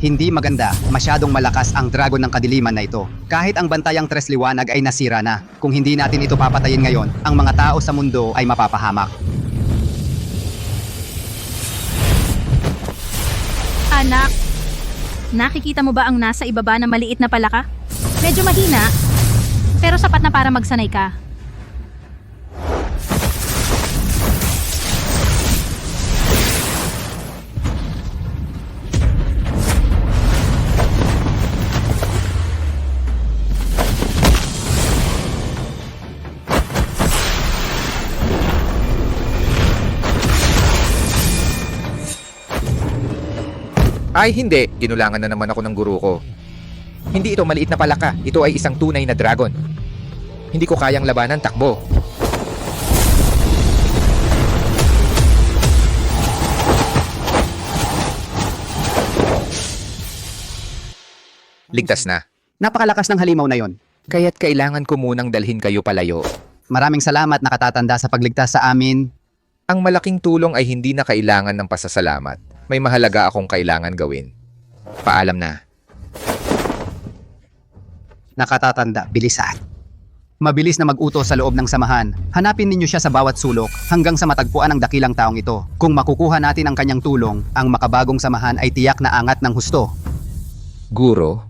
Hindi maganda, masyadong malakas ang dragon ng kadiliman na ito. Kahit ang bantayang tres liwanag ay nasira na. Kung hindi natin ito papatayin ngayon, ang mga tao sa mundo ay mapapahamak. Anak, nakikita mo ba ang nasa ibaba na maliit na palaka? Medyo mahina, pero sapat na para magsanay ka. Ay hindi, ginulangan na naman ako ng guro ko. Hindi ito maliit na palaka, ito ay isang tunay na dragon. Hindi ko kayang labanan, takbo. Ligtas na. Napakalakas ng halimaw na yon. Kaya't kailangan ko munang dalhin kayo palayo. Maraming salamat nakatatanda sa pagligtas sa amin. Ang malaking tulong ay hindi na kailangan ng pasasalamat. May mahalaga akong kailangan gawin. Paalam na. Nakatatanda, bilisan. Mabilis na mag-utos sa loob ng samahan. Hanapin ninyo siya sa bawat sulok hanggang sa matagpuan ang dakilang taong ito. Kung makukuha natin ang kanyang tulong, ang makabagong samahan ay tiyak na angat ng husto. Guro,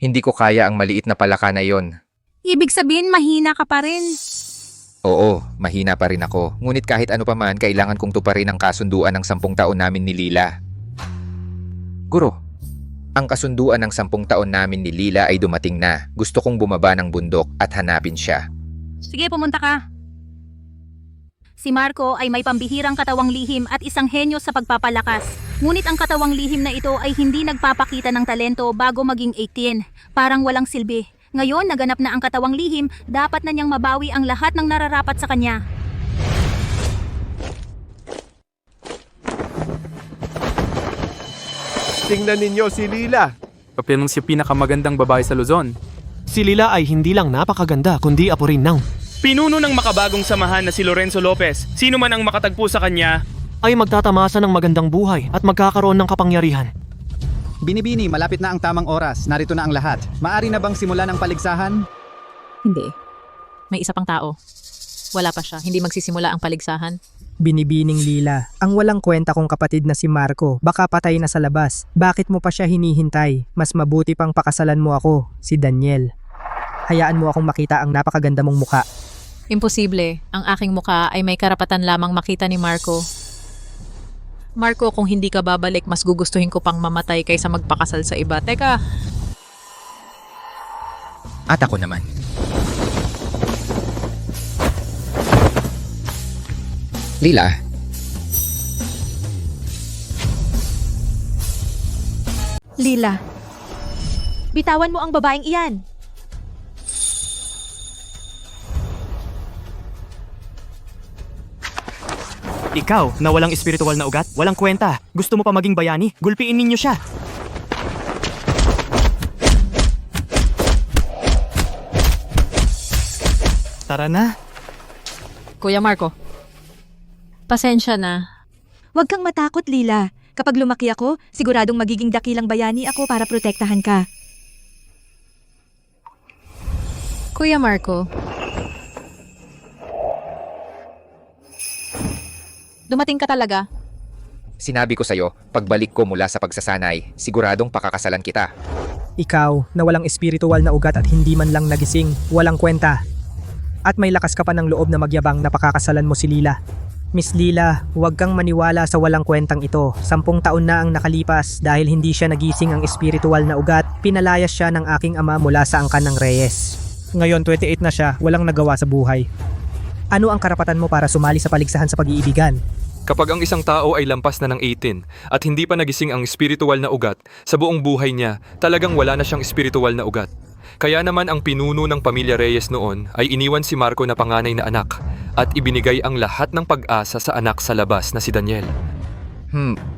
hindi ko kaya ang maliit na palaka na yon. Ibig sabihin mahina ka pa rin. Oo, mahina pa rin ako. Ngunit kahit ano pa man, kailangan kong tuparin ang kasunduan ng 10 taon namin ni Lila. Guro, ang kasunduan ng 10 taon namin ni Lila ay dumating na. Gusto kong bumaba ng bundok at hanapin siya. Sige, pumunta ka. Si Marco ay may pambihirang katawang lihim at isang henyo sa pagpapalakas. Ngunit ang katawang lihim na ito ay hindi nagpapakita ng talento bago maging 18. Parang walang silbi. Ngayon, naganap na ang katawang lihim, dapat na niyang mabawi ang lahat ng nararapat sa kanya. Tingnan ninyo si Lila. Papinong si pinakamagandang babae sa Luzon. Si Lila ay hindi lang napakaganda kundi apo rin ng Pinuno ng makabagong samahan na si Lorenzo Lopez. Sino man ang makatagpo sa kanya, ay magtatamasa ng magandang buhay at magkakaroon ng kapangyarihan. Binibini, malapit na ang tamang oras. Narito na ang lahat. Maari na bang simulan ang paligsahan? Hindi. May isa pang tao. Wala pa siya. Hindi magsisimula ang paligsahan. Binibining Lila, ang walang kwenta kong kapatid na si Marco, baka patay na sa labas. Bakit mo pa siya hinihintay? Mas mabuti pang pakasalan mo ako, si Daniel. Hayaan mo akong makita ang napakaganda mong mukha. Imposible. Ang aking muka ay may karapatan lamang makita ni Marco. Marco, kung hindi ka babalik, mas gugustuhin ko pang mamatay kaysa magpakasal sa iba. Teka, At ako naman. Lila, Lila, bitawan mo ang babaeng iyan. Ikaw, na walang espiritual na ugat, walang kwenta. Gusto mo pa maging bayani? Gulpiin ninyo siya. Tara na. Kuya Marco. Pasensya na. Huwag kang matakot, Lila. Kapag lumaki ako, siguradong magiging dakilang bayani ako para protektahan ka. Kuya Marco. Dumating ka talaga. sinabi ko sa'yo, pagbalik ko mula sa pagsasanay, siguradong pakakasalan kita. Ikaw, na walang espiritual na ugat at hindi man lang nagising, walang kwenta. At may lakas ka pa ng loob na magyabang na pakakasalan mo si Lila. Miss Lila, huwag kang maniwala sa walang kwentang ito. 10 taon na ang nakalipas dahil hindi siya nagising ang espiritual na ugat. Pinalayas siya ng aking ama mula sa angkan ng Reyes. Ngayon 28 na siya, walang nagawa sa buhay. Ano ang karapatan mo para sumali sa paligsahan sa pag-iibigan? Kapag ang isang tao ay lampas na ng 18 at hindi pa nagising ang espiritual na ugat, sa buong buhay niya, talagang wala na siyang espiritual na ugat. Kaya naman ang pinuno ng pamilya Reyes noon ay iniwan si Marco na panganay na anak at ibinigay ang lahat ng pag-asa sa anak sa labas na si Daniel.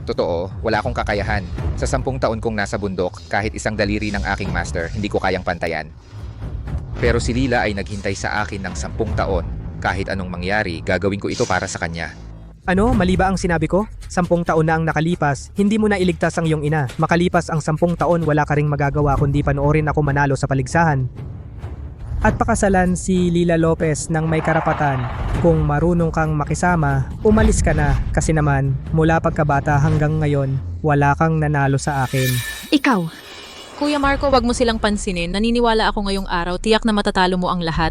Totoo, wala akong kakayahan. Sa 10 taon kong nasa bundok, kahit isang daliri ng aking master, hindi ko kayang pantayan. Pero si Lila ay naghintay sa akin ng 10 taon. Kahit anong mangyari, gagawin ko ito para sa kanya. Ano, mali ba ang sinabi ko? 10 taon na ang nakalipas, hindi mo na iligtas ang iyong ina. Makalipas ang 10 taon, wala ka ring magagawa kundi panoorin ako manalo sa paligsahan. At pakasalan si Lila Lopez ng may karapatan. Kung marunong kang makisama, umalis ka na. Kasi naman, mula pagkabata hanggang ngayon, wala kang nanalo sa akin. Ikaw, Kuya Marco, wag mo silang pansinin. Naniniwala ako ngayong araw. Tiyak na matatalo mo ang lahat.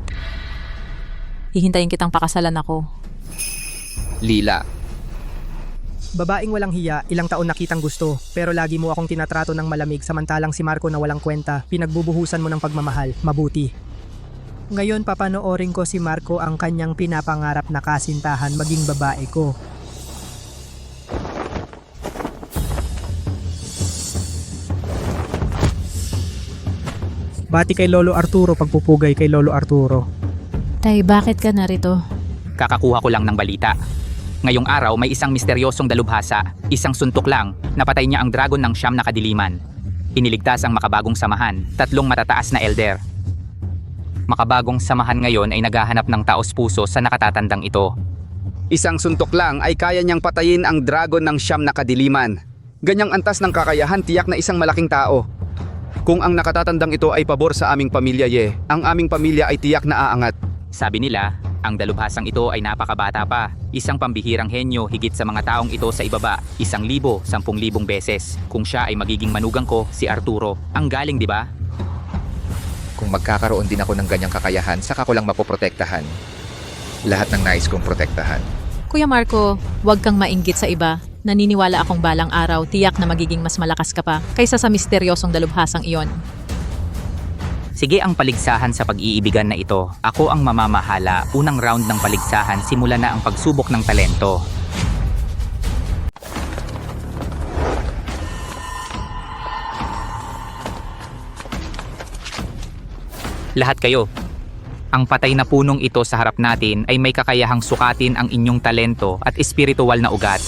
Hihintayin kitang pakasalan ako. Lila, Babaeng walang hiya, ilang taon na kitang gusto, pero lagi mo akong tinatrato ng malamig samantalang si Marco na walang kwenta, pinagbubuhusan mo ng pagmamahal, mabuti. Ngayon papanoorin ko si Marco ang kanyang pinapangarap na kasintahan maging babae ko. Bati kay Lolo Arturo, pagpupugay kay Lolo Arturo. Tay, bakit ka narito? Kakakuha ko lang ng balita. Ngayong araw may isang misteryosong dalubhasa, isang suntok lang, napatay niya ang dragon ng siyam na kadiliman. Iniligtas ang makabagong samahan, 3 matataas na elder. Makabagong samahan ngayon ay naghahanap ng taos-puso sa nakatatandang ito. Isang suntok lang ay kaya niyang patayin ang dragon ng siyam na kadiliman. Ganyang antas ng kakayahan, tiyak na isang malaking tao. Kung ang nakatatandang ito ay pabor sa aming pamilya, ang aming pamilya ay tiyak na aangat. Sabi nila, ang dalubhasang ito ay napakabata pa. Isang pambihirang henyo higit sa mga taong ito sa ibaba. 1,000, 10,000 beses. Kung siya ay magiging manugang ko, si Arturo. Ang galing, di ba? kung magkakaroon din ako ng ganyang kakayahan, saka ko lang mapoprotektahan. Lahat ng nais kong protektahan. Kuya Marco, huwag kang mainggit sa iba. Naniniwala akong balang araw, tiyak na magiging mas malakas ka pa kaysa sa misteryosong dalubhasang iyon. Sige ang paligsahan sa pag-iibigan na ito. Ako ang mamamahala. Unang round ng paligsahan, simula na ang pagsubok ng talento. Lahat kayo. Ang patay na punong ito sa harap natin ay may kakayahang sukatin ang inyong talento at espiritual na ugat.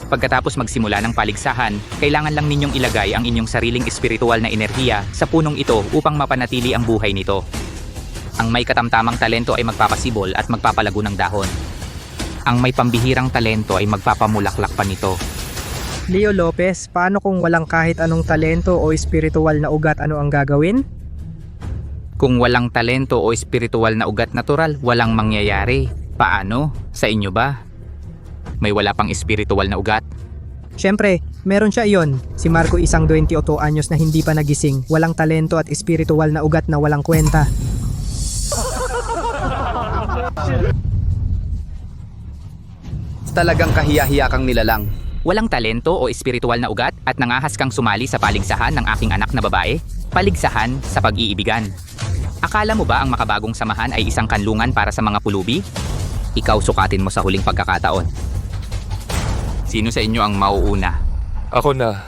Pagkatapos magsimula ng paligsahan, kailangan lang ninyong ilagay ang inyong sariling espiritual na enerhiya sa punong ito upang mapanatili ang buhay nito. Ang may katamtamang talento ay magpapasibol at magpapalago ng dahon. Ang may pambihirang talento ay magpapamulaklak pa nito. Leo Lopez, paano kung walang kahit anong talento o espiritual na ugat, ano ang gagawin? Kung walang talento o espiritual na ugat natural, walang mangyayari. Paano? Sa inyo ba? May wala pang espiritual na ugat? Siyempre, meron siya iyon. Si Marco isang 28 anyos na hindi pa nagising, walang talento at espiritual na ugat na walang kwenta. Talagang kahiya-hiya kang nilalang. Walang talento o espiritual na ugat at nangahas kang sumali sa paligsahan ng aking anak na babae? Paligsahan sa pag-iibigan. Akala mo ba ang makabagong samahan ay isang kanlungan para sa mga pulubi? Ikaw sukatin mo sa huling pagkakataon. Sino sa inyo ang mauuna? Ako na.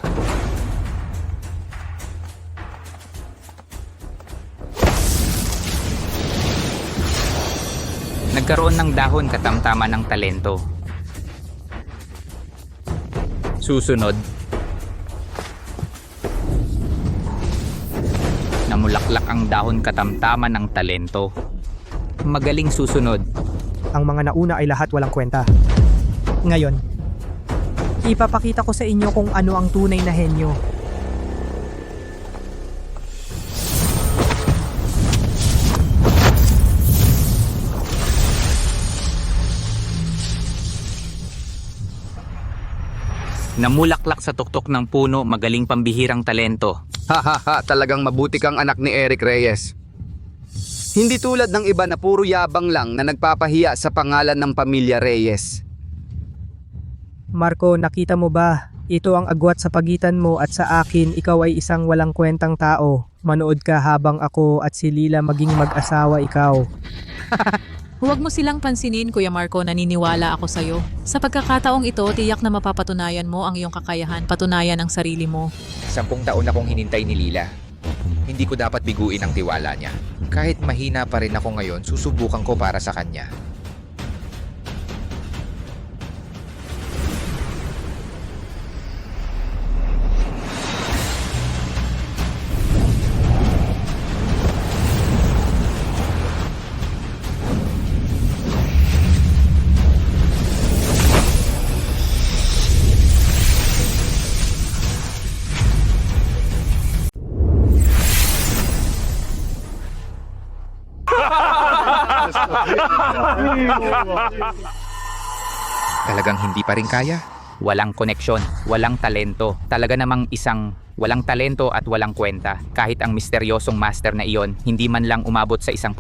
Nagkaroon ng dahon katamtaman ng talento. Susunod. Namulaklak ang dahon katamtaman ng talento. Magaling susunod. Ang mga nauna ay lahat walang kwenta. Ngayon, ipapakita ko sa inyo kung ano ang tunay na henyo. Namulaklak sa tuktok ng puno, magaling pambihirang talento. Hahaha, talagang mabuti kang anak ni Eric Reyes. Hindi tulad ng iba na puro yabang lang na nagpapahiya sa pangalan ng pamilya Reyes. Marco, nakita mo ba? Ito ang agwat sa pagitan mo at sa akin. Ikaw ay isang walang kwentang tao. Manood ka habang ako at si Lila maging mag-asawa ikaw. Huwag mo silang pansinin, Kuya Marco, naniniwala ako sa'yo. Sa pagkakataong ito, tiyak na mapapatunayan mo ang iyong kakayahan, patunayan ang sarili mo. 10 taon akong hinintay ni Lila. Hindi ko dapat biguin ang tiwala niya. Kahit mahina pa rin ako ngayon, susubukan ko para sa kanya. Talagang hindi pa rin kaya? Walang koneksyon, walang talento. Talaga namang isang walang talento at walang kwenta. Kahit ang misteryosong master na iyon, hindi man lang umabot sa 1%.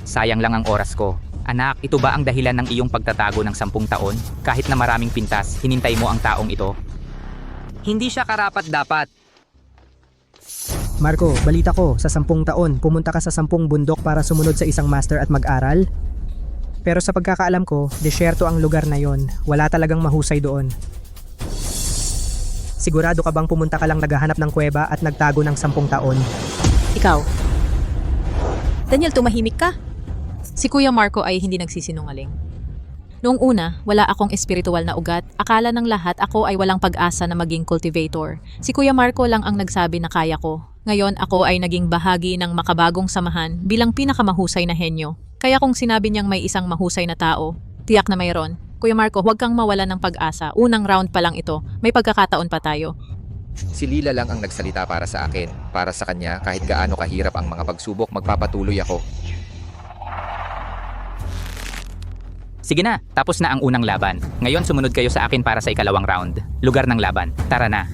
Sayang lang ang oras ko. Anak, ito ba ang dahilan ng iyong pagtatago ng 10 taon? Kahit na maraming pintas, hinintay mo ang taong ito. Hindi siya karapat-dapat. Marco, balita ko, sa 10 taon, pumunta ka sa 10 bundok para sumunod sa isang master at mag-aral? Pero sa pagkakaalam ko, desyerto ang lugar na yon. Wala talagang mahusay doon. Sigurado ka bang pumunta ka lang naghahanap ng kuweba at nagtago ng 10 taon? Ikaw. Daniel, tumahimik ka. Si Kuya Marco ay hindi nagsisinungaling. Noong una, wala akong espiritual na ugat. Akala ng lahat ako ay walang pag-asa na maging cultivator. Si Kuya Marco lang ang nagsabi na kaya ko. Ngayon ako ay naging bahagi ng makabagong samahan bilang pinakamahusay na henyo. Kaya kung sinabi niyang may isang mahusay na tao, tiyak na mayroon. Kuya Marco, huwag kang mawala ng pag-asa. Unang round pa lang ito. May pagkakataon pa tayo. Si Lila lang ang nagsalita para sa akin. Para sa kanya, kahit gaano kahirap ang mga pagsubok, magpapatuloy ako. Sige na, tapos na ang unang laban. Ngayon sumunod kayo sa akin para sa ikalawang round. Lugar ng laban. Tara na.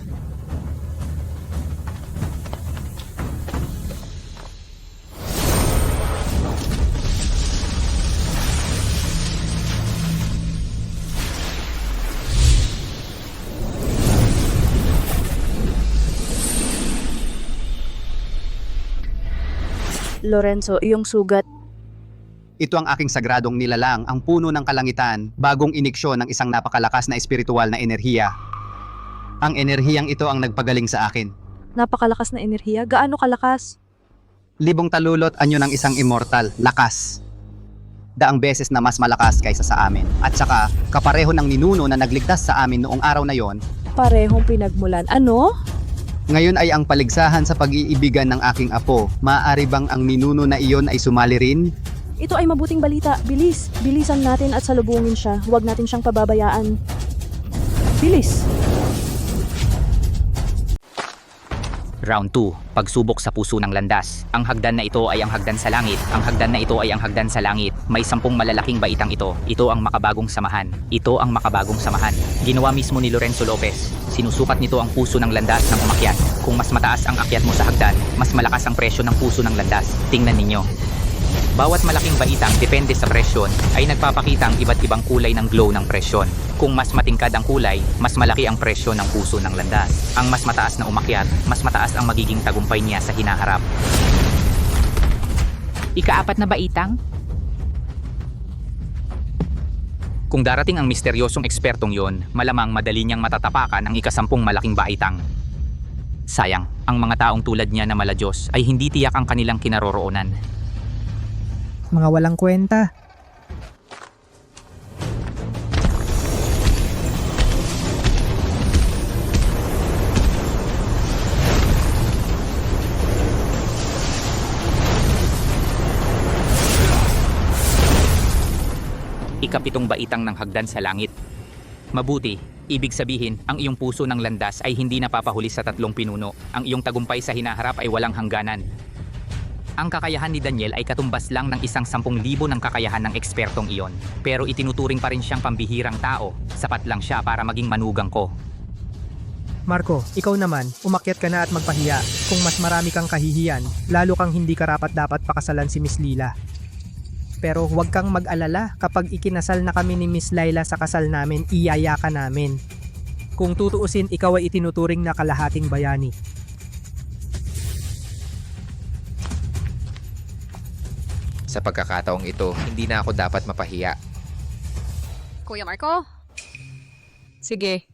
Lorenzo, iyong sugat. Ito ang aking sagradong nilalang, ang puno ng kalangitan, bagong iniksyon ng isang napakalakas na espiritual na enerhiya. Ang enerhiyang ito ang nagpagaling sa akin. Napakalakas na enerhiya. Gaano kalakas? Libong talulot anyo ng isang immortal, lakas. Daang beses na mas malakas kaysa sa amin. At saka, kapareho ng ninuno na nagligtas sa amin noong araw na yon. Parehong pinagmulan. Ano? Ngayon ay ang paligsahan sa pag-iibigan ng aking apo. Maaari bang ang ninuno na iyon ay sumali rin? Ito ay mabuting balita. Bilis. Bilisan natin at salubungin siya. Huwag natin siyang pababayaan. Bilis. Round 2. Pagsubok sa puso ng landas. Ang hagdan na ito ay ang hagdan sa langit. Ang hagdan na ito ay ang hagdan sa langit. May 10 malalaking baitang ito. Ito ang makabagong samahan. Ito ang makabagong samahan. Ginawa mismo ni Lorenzo Lopez. Sinusukat nito ang puso ng landas ng umakyat. Kung mas mataas ang akyat mo sa hagdan, mas malakas ang presyo ng puso ng landas. Tingnan ninyo. Bawat malaking baitang depende sa presyon ay nagpapakita ang iba't ibang kulay ng glow ng presyon. Kung mas matingkad ang kulay, mas malaki ang presyo ng puso ng landas. Ang mas mataas na umakyat, mas mataas ang magiging tagumpay niya sa hinaharap. Ika-4 na baitang? Kung darating ang misteryosong ekspertong yon, malamang madali niyang matatapakan ang ika-10 malaking baitang. Sayang, ang mga taong tulad niya na maladyos ay hindi tiyak ang kanilang kinaroroonan. Mga walang kwenta. Ika-7 baitang ng hagdan sa langit. Mabuti, ibig sabihin, ang iyong puso ng landas ay hindi napapahuli sa 3 pinuno. Ang iyong tagumpay sa hinaharap ay walang hangganan. Ang kakayahan ni Daniel ay katumbas lang ng isang 10,000 ng kakayahan ng ekspertong iyon. Pero itinuturing pa rin siyang pambihirang tao. Sapat lang siya para maging manugang ko. Marco, ikaw naman, umakyat ka na at magpahiya. Kung mas marami kang kahihiyan, lalo kang hindi karapat-dapat pakasalan si Miss Lila. Pero huwag kang mag-alala, kapag ikinasal na kami ni Miss Laila sa kasal namin, iyaya ka namin. Kung tutuusin, ikaw ay itinuturing na kalahating bayani. Sa pagkakataong ito, hindi na ako dapat mapahiya. Kuya Marco? Sige.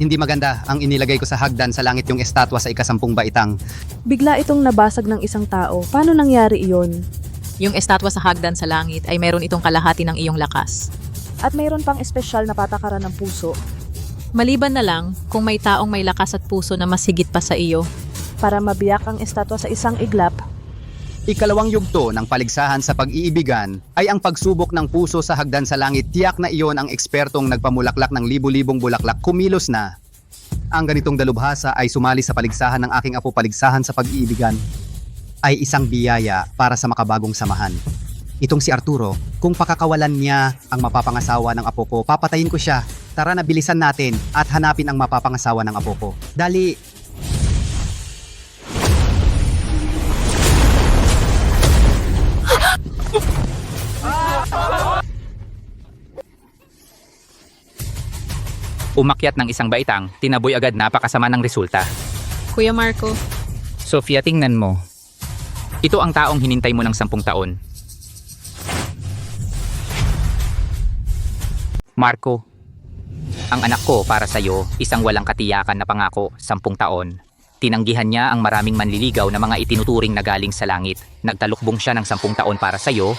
Hindi maganda ang inilagay ko sa hagdan sa langit yung estatwa sa ika-10 baitang. Bigla itong nabasag ng isang tao. Paano nangyari iyon? Yung estatwa sa hagdan sa langit ay meron itong kalahati ng iyong lakas. At mayroon pang espesyal na patakaran ng puso Maliban na lang kung may taong may lakas at puso na mas higit pa sa iyo. para mabiyak ang estatwa sa isang iglap. Ikalawang yugto ng paligsahan sa pag-iibigan ay ang pagsubok ng puso sa hagdan sa langit. Tiyak na iyon ang ekspertong nagpamulaklak ng libu-libong bulaklak. Kumilos na. Ang ganitong dalubhasa ay sumali sa paligsahan ng aking apo. Paligsahan sa pag-iibigan ay isang biyaya para sa makabagong samahan. Itong si Arturo, kung pakakawalan niya ang mapapangasawa ng apo ko, papatayin ko siya. Tara na, bilisan natin at hanapin ang mapapangasawa ng apo ko. Dali! Umakyat ng isang baitang, tinaboy agad napakasama ng resulta. Kuya Marco, Sofia, tingnan mo. Ito ang taong hinintay mo ng 10 taon. Marco, ang anak ko para sa'yo, isang walang katiyakan na pangako, 10 taon. Tinanggihan niya ang maraming manliligaw na mga itinuturing na galing sa langit. Nagtalukbong siya ng 10 taon para sa'yo.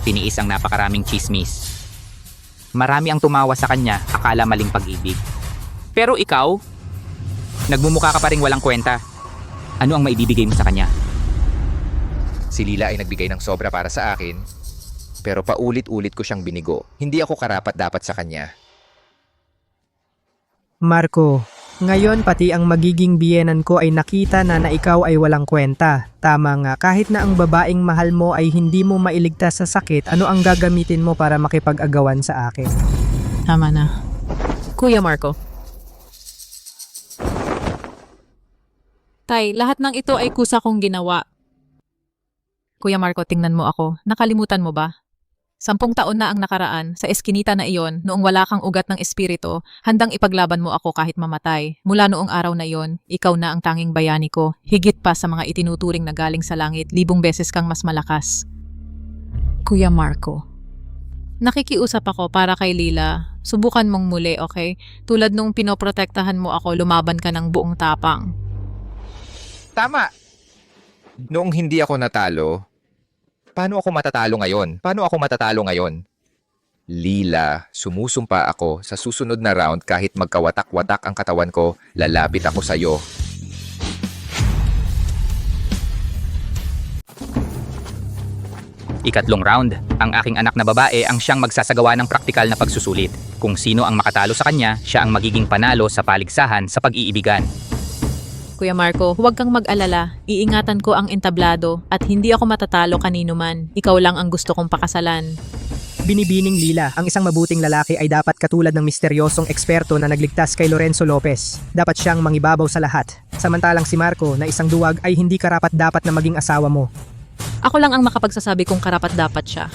Tiniis ang napakaraming chismis. Marami ang tumawa sa kanya, akala maling pag-ibig. Pero ikaw, nagmumukha ka pa ring walang kwenta. Ano ang maibibigay mo sa kanya? Si Lila ay nagbigay ng sobra para sa akin, pero paulit-ulit ko siyang binigo. Hindi ako karapat-dapat sa kanya. Marco, ngayon pati ang magiging biyenan ko ay nakita na ikaw ay walang kwenta. Tama nga, kahit na ang babaeng mahal mo ay hindi mo mailigtas sa sakit, ano ang gagamitin mo para makipag-agawan sa akin? tama na. Kuya Marco. Tay, lahat ng ito ay kusa kong ginawa. Kuya Marco, tingnan mo ako. Nakalimutan mo ba? 10 taon na ang nakaraan, sa eskinita na iyon, noong wala kang ugat ng espiritu, handang ipaglaban mo ako kahit mamatay. Mula noong araw na iyon, ikaw na ang tanging bayani ko, higit pa sa mga itinuturing na galing sa langit, 1000 beses kang mas malakas. Kuya Marco. Nakikiusap ako para kay Lila. Subukan mong muli, okay? Tulad nung pinoprotektahan mo ako, lumaban ka ng buong tapang. Tama! Noong hindi ako natalo, paano ako matatalo ngayon? Lila, sumusumpa ako sa susunod na round kahit magkawatak-watak ang katawan ko, lalapit ako sa'yo. Ikatlong round, ang aking anak na babae ang siyang magsasagawa ng praktikal na pagsusulit. Kung sino ang makatalo sa kanya, siya ang magiging panalo sa paligsahan sa pag-iibigan. Kuya Marco, huwag kang mag-alala. Iingatan ko ang entablado at hindi ako matatalo kanino man. Ikaw lang ang gusto kong pakasalan. Binibining Lila, ang isang mabuting lalaki ay dapat katulad ng misteryosong eksperto na nagligtas kay Lorenzo Lopez. Dapat siyang mangibabaw sa lahat. Samantalang si Marco na isang duwag ay hindi karapat-dapat na maging asawa mo. Ako lang ang makapagsasabi kung karapat-dapat siya.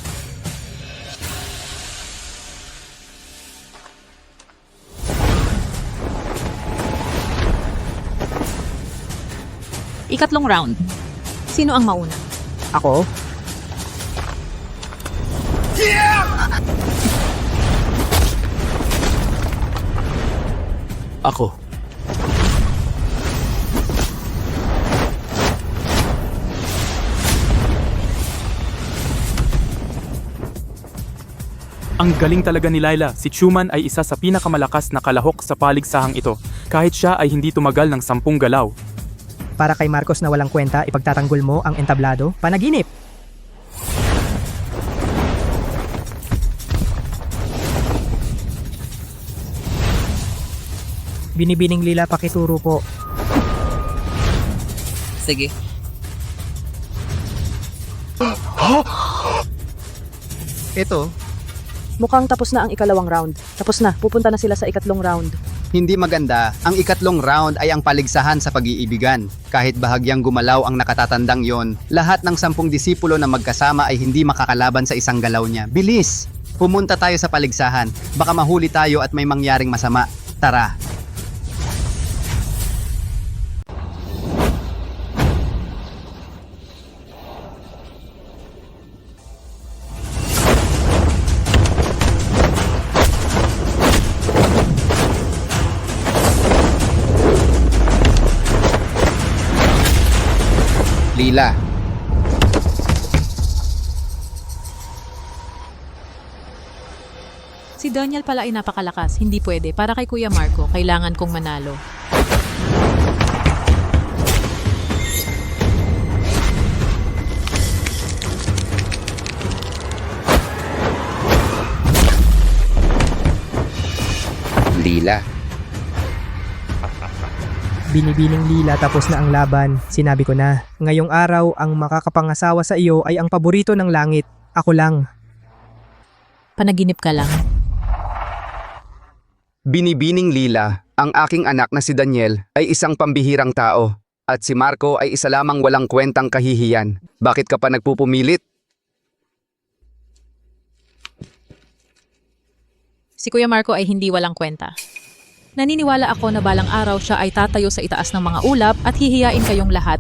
Ikatlong round. Sino ang mauna? Ako? Ako. Ang galing talaga ni Laila. Si Chuman ay isa sa pinakamalakas na kalahok sa paligsahang ito. Kahit siya ay hindi tumagal ng 10 galaw. Para kay Marcos na walang kwenta, ipagtatanggol mo ang entablado? Panaginip! Binibining Lila, pakituro po. Sige. Ito, Mukhang tapos na ang ikalawang round. Tapos na, pupunta na sila sa ikatlong round. hindi maganda. Ang ikatlong round ay ang paligsahan sa pag-iibigan. Kahit bahagyang gumalaw ang nakatatandang yon, lahat ng 10 disipulo na magkasama ay hindi makakalaban sa isang galaw niya. Bilis! Pumunta tayo sa paligsahan. Baka mahuli tayo at may mangyaring masama. Tara! Lila. Si Daniel pala ay napakalakas. Hindi pwede. Para kay Kuya Marco, kailangan kong manalo. Lila, Binibining Lila tapos na ang laban. Sinabi ko na, ngayong araw ang makakapangasawa sa iyo ay ang paborito ng langit. Ako lang. Panaginip ka lang. Binibining Lila, ang aking anak na si Daniel ay isang pambihirang tao. At si Marco ay isa lamang walang kwentang kahihiyan. Bakit ka pa nagpupumilit? Si Kuya Marco ay hindi walang kwenta. Naniniwala ako na balang araw siya ay tatayo sa itaas ng mga ulap at hihiyain kayong lahat.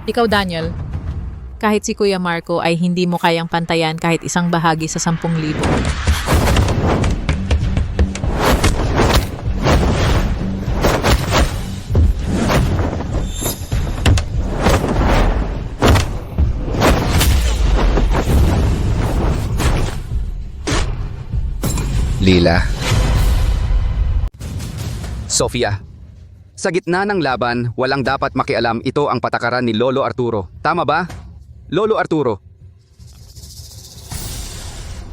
Ikaw, Daniel, kahit si Kuya Marco ay hindi mo kayang pantayan kahit isang bahagi sa 10,000. Lila, Sofia. Sa gitna ng laban, walang dapat makialam. Ito ang patakaran ni Lolo Arturo. Tama ba? Lolo Arturo.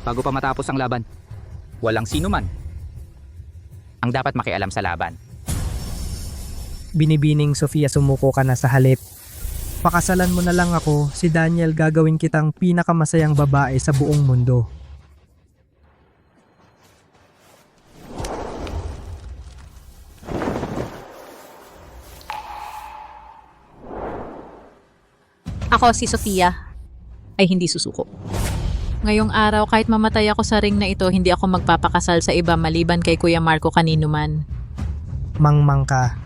Bago pa matapos ang laban, walang sino man ang dapat makialam sa laban. Binibining Sofia, sumuko ka na sa halip. Pakasalan mo na lang ako, si Daniel gagawin kitang pinakamasayang babae sa buong mundo. Ako, si Sofia, ay hindi susuko. Ngayong araw, kahit mamatay ako sa ring na ito, hindi ako magpapakasal sa iba maliban kay Kuya Marco kanino man. Mangmang ka.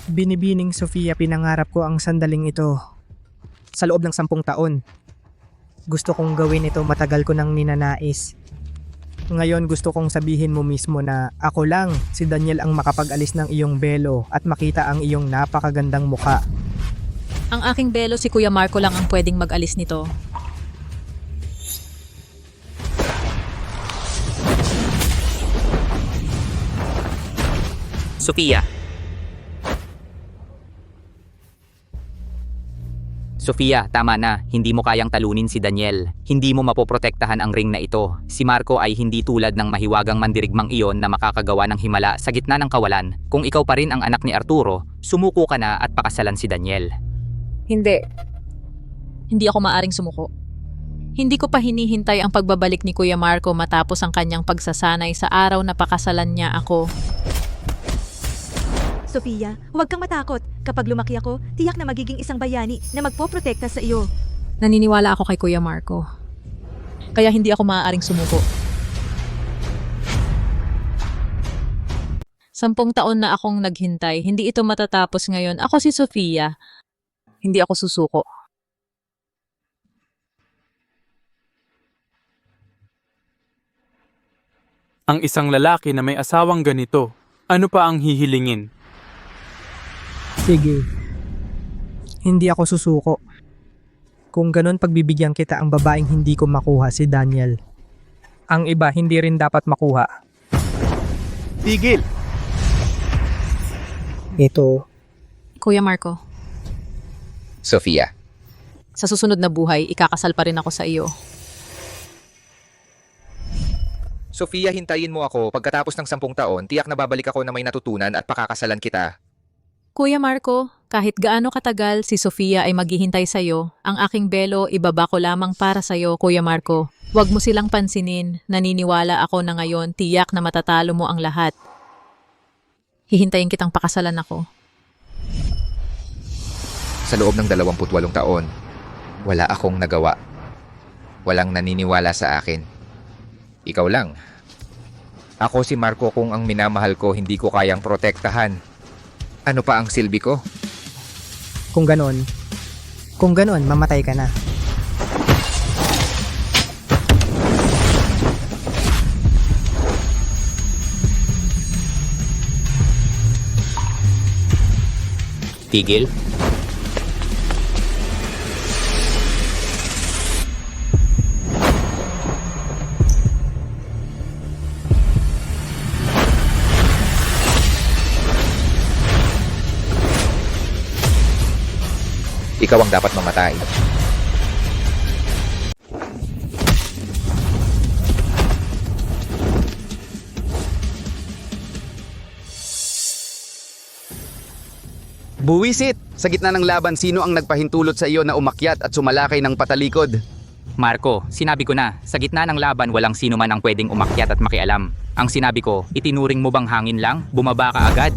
Binibining Sofia, pinangarap ko ang sandaling ito. Sa loob ng 10 taon. Gusto kong gawin ito, matagal ko nang ninanais. Ngayon gusto kong sabihin mo mismo na ako lang, si Daniel ang makapag-alis ng iyong belo at makita ang iyong napakagandang muka. Ang aking belo, si Kuya Marco lang ang pwedeng mag-alis nito. Sofia. Sofia, tama na. Hindi mo kayang talunin si Daniel. Hindi mo mapoprotektahan ang ring na ito. Si Marco ay hindi tulad ng mahiwagang mandirigmang iyon na makakagawa ng himala sa gitna ng kawalan. Kung ikaw pa rin ang anak ni Arturo, sumuko ka na at pakasalan si Daniel. Hindi. Hindi ako maaring sumuko. Hindi ko pa hinihintay ang pagbabalik ni Kuya Marco matapos ang kanyang pagsasanay sa araw na pakasalan niya ako. Sofia, huwag kang matakot. Kapag lumaki ako, tiyak na magiging isang bayani na magpoprotekta sa iyo. Naniniwala ako kay Kuya Marco. Kaya hindi ako maaaring sumuko. 10 taon na akong naghintay. Hindi ito matatapos ngayon. Ako si Sofia. Hindi ako susuko. Ang isang lalaki na may asawang ganito, ano pa ang hihilingin? Sige. Hindi ako susuko. Kung ganun, pagbibigyan kita ang babaeng hindi ko makuha, si Daniel. Ang iba hindi rin dapat makuha. Tigil! Ito. Kuya Marco, Sofia. sa susunod na buhay, ikakasal pa rin ako sa iyo. Sofia, hintayin mo ako. Pagkatapos ng 10 taon, tiyak na babalik ako na may natutunan at pakakasalan kita. Kuya Marco, kahit gaano katagal si Sofia ay maghihintay sa iyo, ang aking belo ibaba ko lamang para sa iyo, Kuya Marco. Huwag mo silang pansinin. Naniniwala ako na ngayon tiyak na matatalo mo ang lahat. Hihintayin kitang pakasalan ako. Sa loob ng 28 taon, wala akong nagawa. Walang naniniwala sa akin. Ikaw lang. Ako si Marco, kung ang minamahal ko hindi ko kayang protektahan. Ano pa ang silbi ko? Kung ganon, mamatay ka na. Tigil. ikaw ang dapat mamatay. Buwisit! Sa gitna ng laban, sino ang nagpahintulot sa iyo na umakyat at sumalakay ng patalikod? Marco, sinabi ko na, sa gitna ng laban walang sino man ang pwedeng umakyat at makialam. Ang sinabi ko, itinuring mo bang hangin lang? Bumaba ka agad?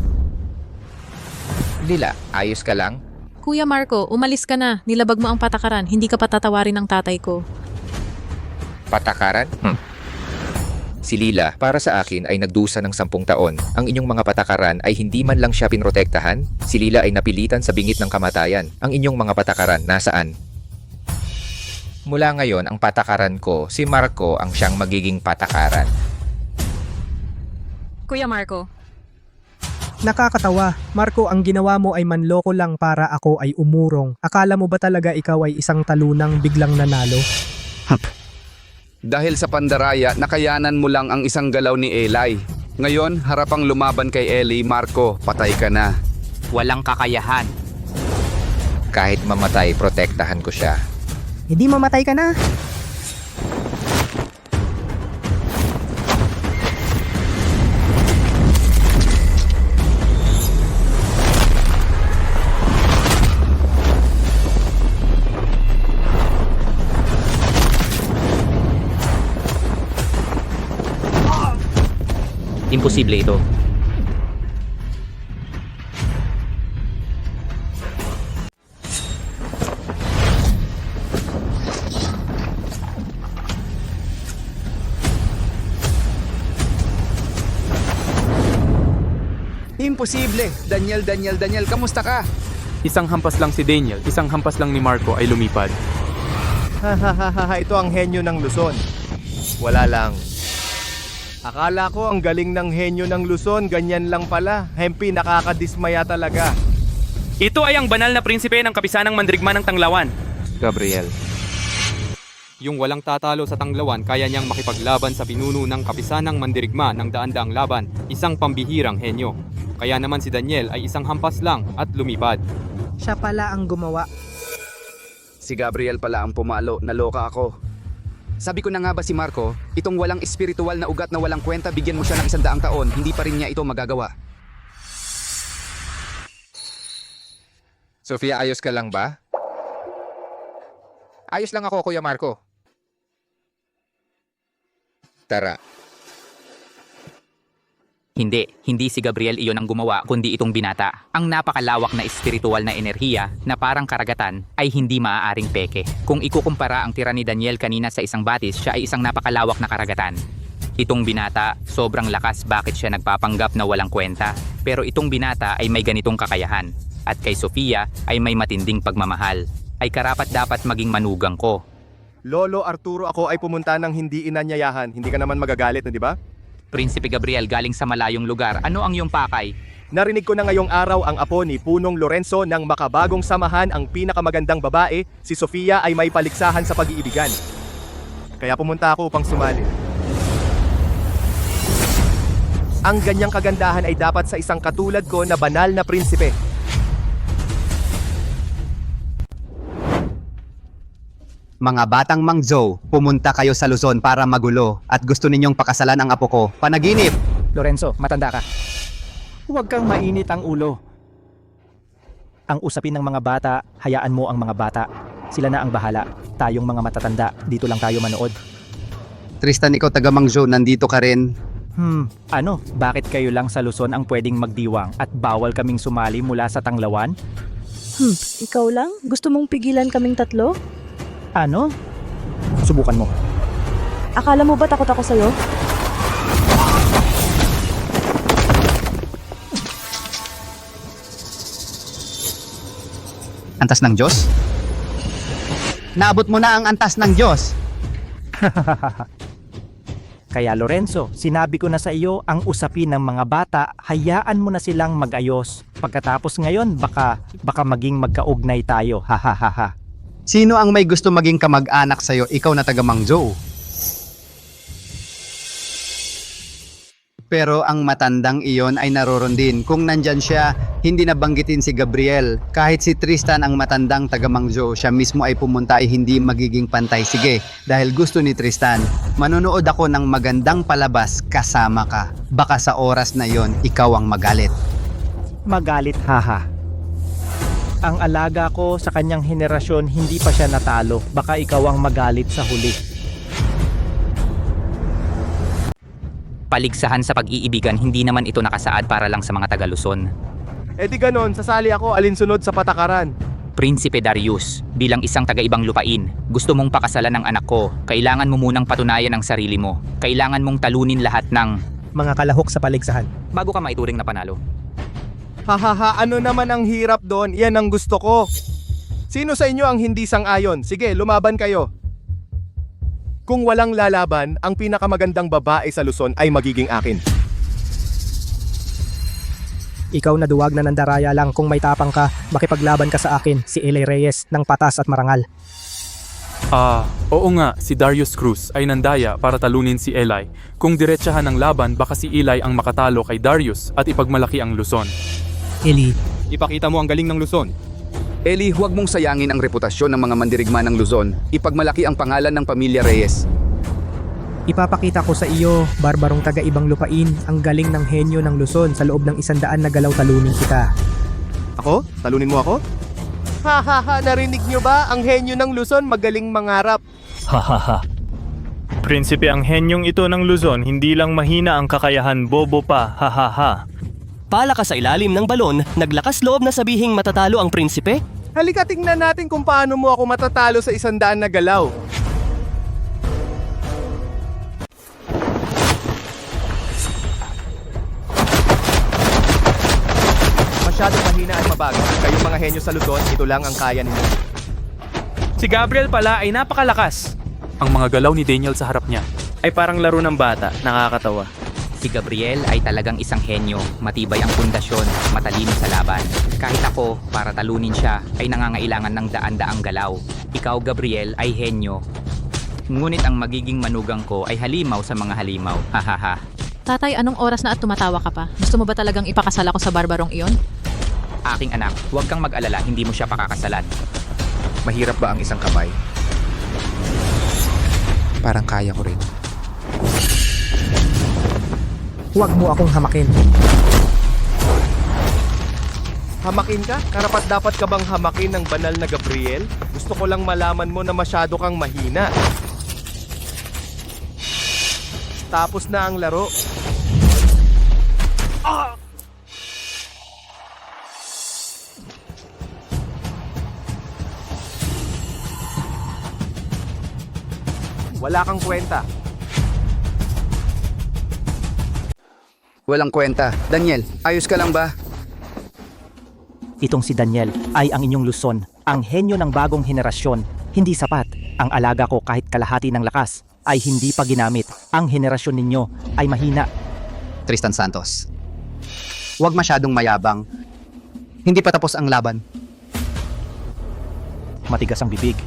Lila, ayos ka lang? Kuya Marco, umalis ka na. Nilabag mo ang patakaran. Hindi ka patatawarin ng tatay ko. Patakaran? Si Lila, para sa akin ay nagdusa ng 10 taon. Ang inyong mga patakaran ay hindi man lang siya pinrotektahan. Si Lila ay napilitan sa bingit ng kamatayan. Ang inyong mga patakaran nasaan? Mula ngayon, ang patakaran ko, si Marco ang siyang magiging patakaran. Kuya Marco. Nakakatawa. Marco, ang ginawa mo ay manloko lang para ako ay umurong. Akala mo ba talaga ikaw ay isang talunang biglang nanalo? Dahil sa pandaraya, nakayanan mo lang ang isang galaw ni Eli. Ngayon, harapang lumaban kay Eli, Marco, patay ka na. Walang kakayahan. Kahit mamatay, protektahan ko siya. Hindi mamatay ka na. Imposible ito. Imposible! Daniel, kamusta ka? Isang hampas lang si Daniel, isang hampas lang ni Marco ay lumipad. Ito ang henyo ng Luzon. Wala lang. Akala ko ang galing ng henyo ng Luzon, ganyan lang pala. Hempi, nakakadismaya talaga. Ito ay ang banal na prinsipe ng kapisanang mandirigma ng Tanglawan. Gabriel. Yung walang tatalo sa Tanglawan, kaya niyang makipaglaban sa pinuno ng kapisanang mandirigma ng daan-daang laban, isang pambihirang henyo. Kaya naman si Daniel ay isang hampas lang at lumipad. Siya pala ang gumawa. Si Gabriel pala ang pumalo, naloka ako. Sabi ko na nga ba si Marco, itong walang espiritual na ugat na walang kwenta, bigyan mo siya ng 100 taon, hindi pa rin niya ito magagawa. Sofia, ayos ka lang ba? Ayos lang ako, Kuya Marco. Tara. Hindi si Gabriel iyon ang gumawa kundi itong binata. Ang napakalawak na espiritual na enerhiya na parang karagatan ay hindi maaaring peke. Kung ikukumpara ang tira ni Daniel kanina sa isang batis, siya ay isang napakalawak na karagatan. Itong binata, sobrang lakas bakit siya nagpapanggap na walang kwenta. Pero itong binata ay may ganitong kakayahan. At kay Sofia ay may matinding pagmamahal. Ay karapat dapat maging manugang ko. Lolo Arturo, ako ay pumunta ng hindi inanyayahan. Hindi ka naman magagalit, di ba? Prinsipe Gabriel galing sa malayong lugar. Ano ang iyong pakay? Narinig ko na ngayong araw ang apo ni Punong Lorenzo ng makabagong samahan, ang pinakamagandang babae, si Sofia ay may paligsahan sa pag-iibigan. Kaya pumunta ako upang sumali. Ang ganyang kagandahan ay dapat sa isang katulad ko na banal na prinsipe. Mga batang mangzo, pumunta kayo sa Luzon para magulo at gusto ninyong pakasalan ang apo ko. Panaginip! Lorenzo, matanda ka. Huwag kang mainit ang ulo. Ang usapin ng mga bata, hayaan mo ang mga bata. Sila na ang bahala. Tayong mga matatanda, dito lang tayo manood. Tristan, ikaw taga Mangzo, nandito ka rin. Ano? Bakit kayo lang sa Luzon ang pwedeng magdiwang at bawal kaming sumali mula sa Tanglawan? Ikaw lang? Gusto mong pigilan kaming tatlo? Ano? Subukan mo. Akala mo ba takot ako sa'yo? Antas ng Diyos? Naabot mo na ang antas ng Diyos. Kaya Lorenzo, sinabi ko na sa iyo ang usapin ng mga bata, hayaan mo na silang mag-ayos. Pagkatapos ngayon, baka maging magkaugnay tayo. Hahaha. Sino ang may gusto maging kamag-anak sa'yo, ikaw na taga Mangzo? Pero ang matandang iyon ay naroon din. Kung nandyan siya, hindi nabanggitin si Gabriel. Kahit si Tristan ang matandang taga-Mangjo, siya mismo ay pumunta ay hindi magiging pantay. Sige, dahil gusto ni Tristan, manonood ako ng magandang palabas kasama ka. Baka sa oras na yon, ikaw ang magalit. Magalit, haha. Ang alaga ko sa kanyang henerasyon, hindi pa siya natalo. Baka ikaw ang magalit sa huli. Paligsahan sa pag-iibigan, hindi naman ito nakasaad para lang sa mga taga-Luzon. Eh di ganon, sasali ako alinsunod sa patakaran. Prinsipe Darius, bilang isang taga-ibang lupain, gusto mong pakasalan ng anak ko, kailangan mo munang patunayan ang sarili mo. Kailangan mong talunin lahat ng Mga kalahok sa paligsahan. bago ka maituring na panalo. Hahaha, ano naman ang hirap doon? Yan ang gusto ko. Sino sa inyo ang hindi sang-ayon? Sige, lumaban kayo. Kung walang lalaban, ang pinakamagandang babae sa Luzon ay magiging akin. Ikaw na duwag na nandaraya lang, kung may tapang ka, makipaglaban ka sa akin, si Eli Reyes, ng patas at marangal. Oo nga, si Darius Cruz ay nandaya para talunin si Eli. Kung diretsahan ng laban, baka si Eli ang makatalo kay Darius at ipagmalaki ang Luzon. Eli, Ipakita mo ang galing ng Luzon. Eli, huwag mong sayangin ang reputasyon ng mga mandirigma ng Luzon. Ipagmalaki ang pangalan ng pamilya Reyes. ipapakita ko sa iyo, barbarong taga-ibang lupain, ang galing ng henyo ng Luzon sa loob ng 100 na galaw talunin kita. Ako? Talunin mo ako? Hahaha, narinig nyo ba? Ang henyo ng Luzon magaling mangarap. Hahaha. Prinsipe, ang henyong ito ng Luzon, hindi lang mahina ang kakayahan, bobo pa, hahaha. Pala ka sa ilalim ng balon, naglakas loob na sabihing matatalo ang prinsipe? Halika tingnan natin kung paano mo ako matatalo sa 100 na galaw. Masyadong mahina at mabagal. Kayong mga henyo sa Luzon, ito lang ang kaya ninyo. Si Gabriel pala ay napakalakas. Ang mga galaw ni Daniel sa harap niya. Ay parang laro ng bata, nakakatawa. Si Gabriel ay talagang isang henyo, matibay ang pundasyon, matalino sa laban. Kahit ako, para talunin siya, ay nangangailangan ng daan-daang galaw. Ikaw, Gabriel, ay henyo. Ngunit ang magiging manugang ko ay halimaw sa mga halimaw. Hahaha. Tatay, anong oras na at tumatawa ka pa? Gusto mo ba talagang ipakasal ako sa barbarong iyon? Aking anak, huwag kang mag-alala, hindi mo siya pakakasalan. Mahirap ba ang isang kamay? Parang kaya ko rin. Huwag mo akong hamakin. Hamakin ka? Karapat dapat ka bang hamakin ng banal na Gabriel? Gusto ko lang malaman mo na masyado kang mahina. Tapos na ang laro. Wala kang kwenta. Walang kwenta. Daniel, ayos ka lang ba? Itong si Daniel ay ang inyong Luzon, ang henyo ng bagong henerasyon. Hindi sapat. Ang alaga ko kahit kalahati ng lakas ay hindi pa ginamit. Ang henerasyon ninyo ay mahina. Tristan Santos. Huwag masyadong mayabang. Hindi pa tapos ang laban. Matigas ang bibig.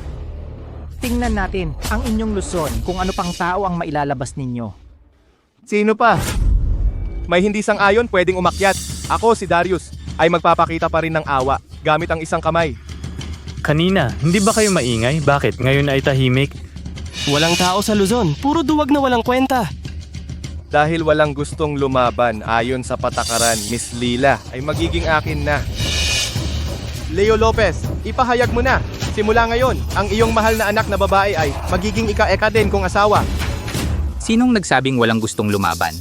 Tingnan natin ang inyong Luzon kung ano pang tao ang mailalabas ninyo. Sino pa? May hindi sang-ayon pwedeng umakyat. Ako, si Darius, ay magpapakita pa rin ng awa gamit ang isang kamay. Kanina, hindi ba kayo maingay? Bakit? Ngayon ay tahimik? Walang tao sa Luzon, puro duwag na walang kwenta. Dahil walang gustong lumaban ayon sa patakaran, Miss Lila ay magiging akin na. Leo Lopez, ipahayag mo na. Simula ngayon, ang iyong mahal na anak na babae ay magiging ika-eka din kung asawa. Sinong nagsabing walang gustong lumaban?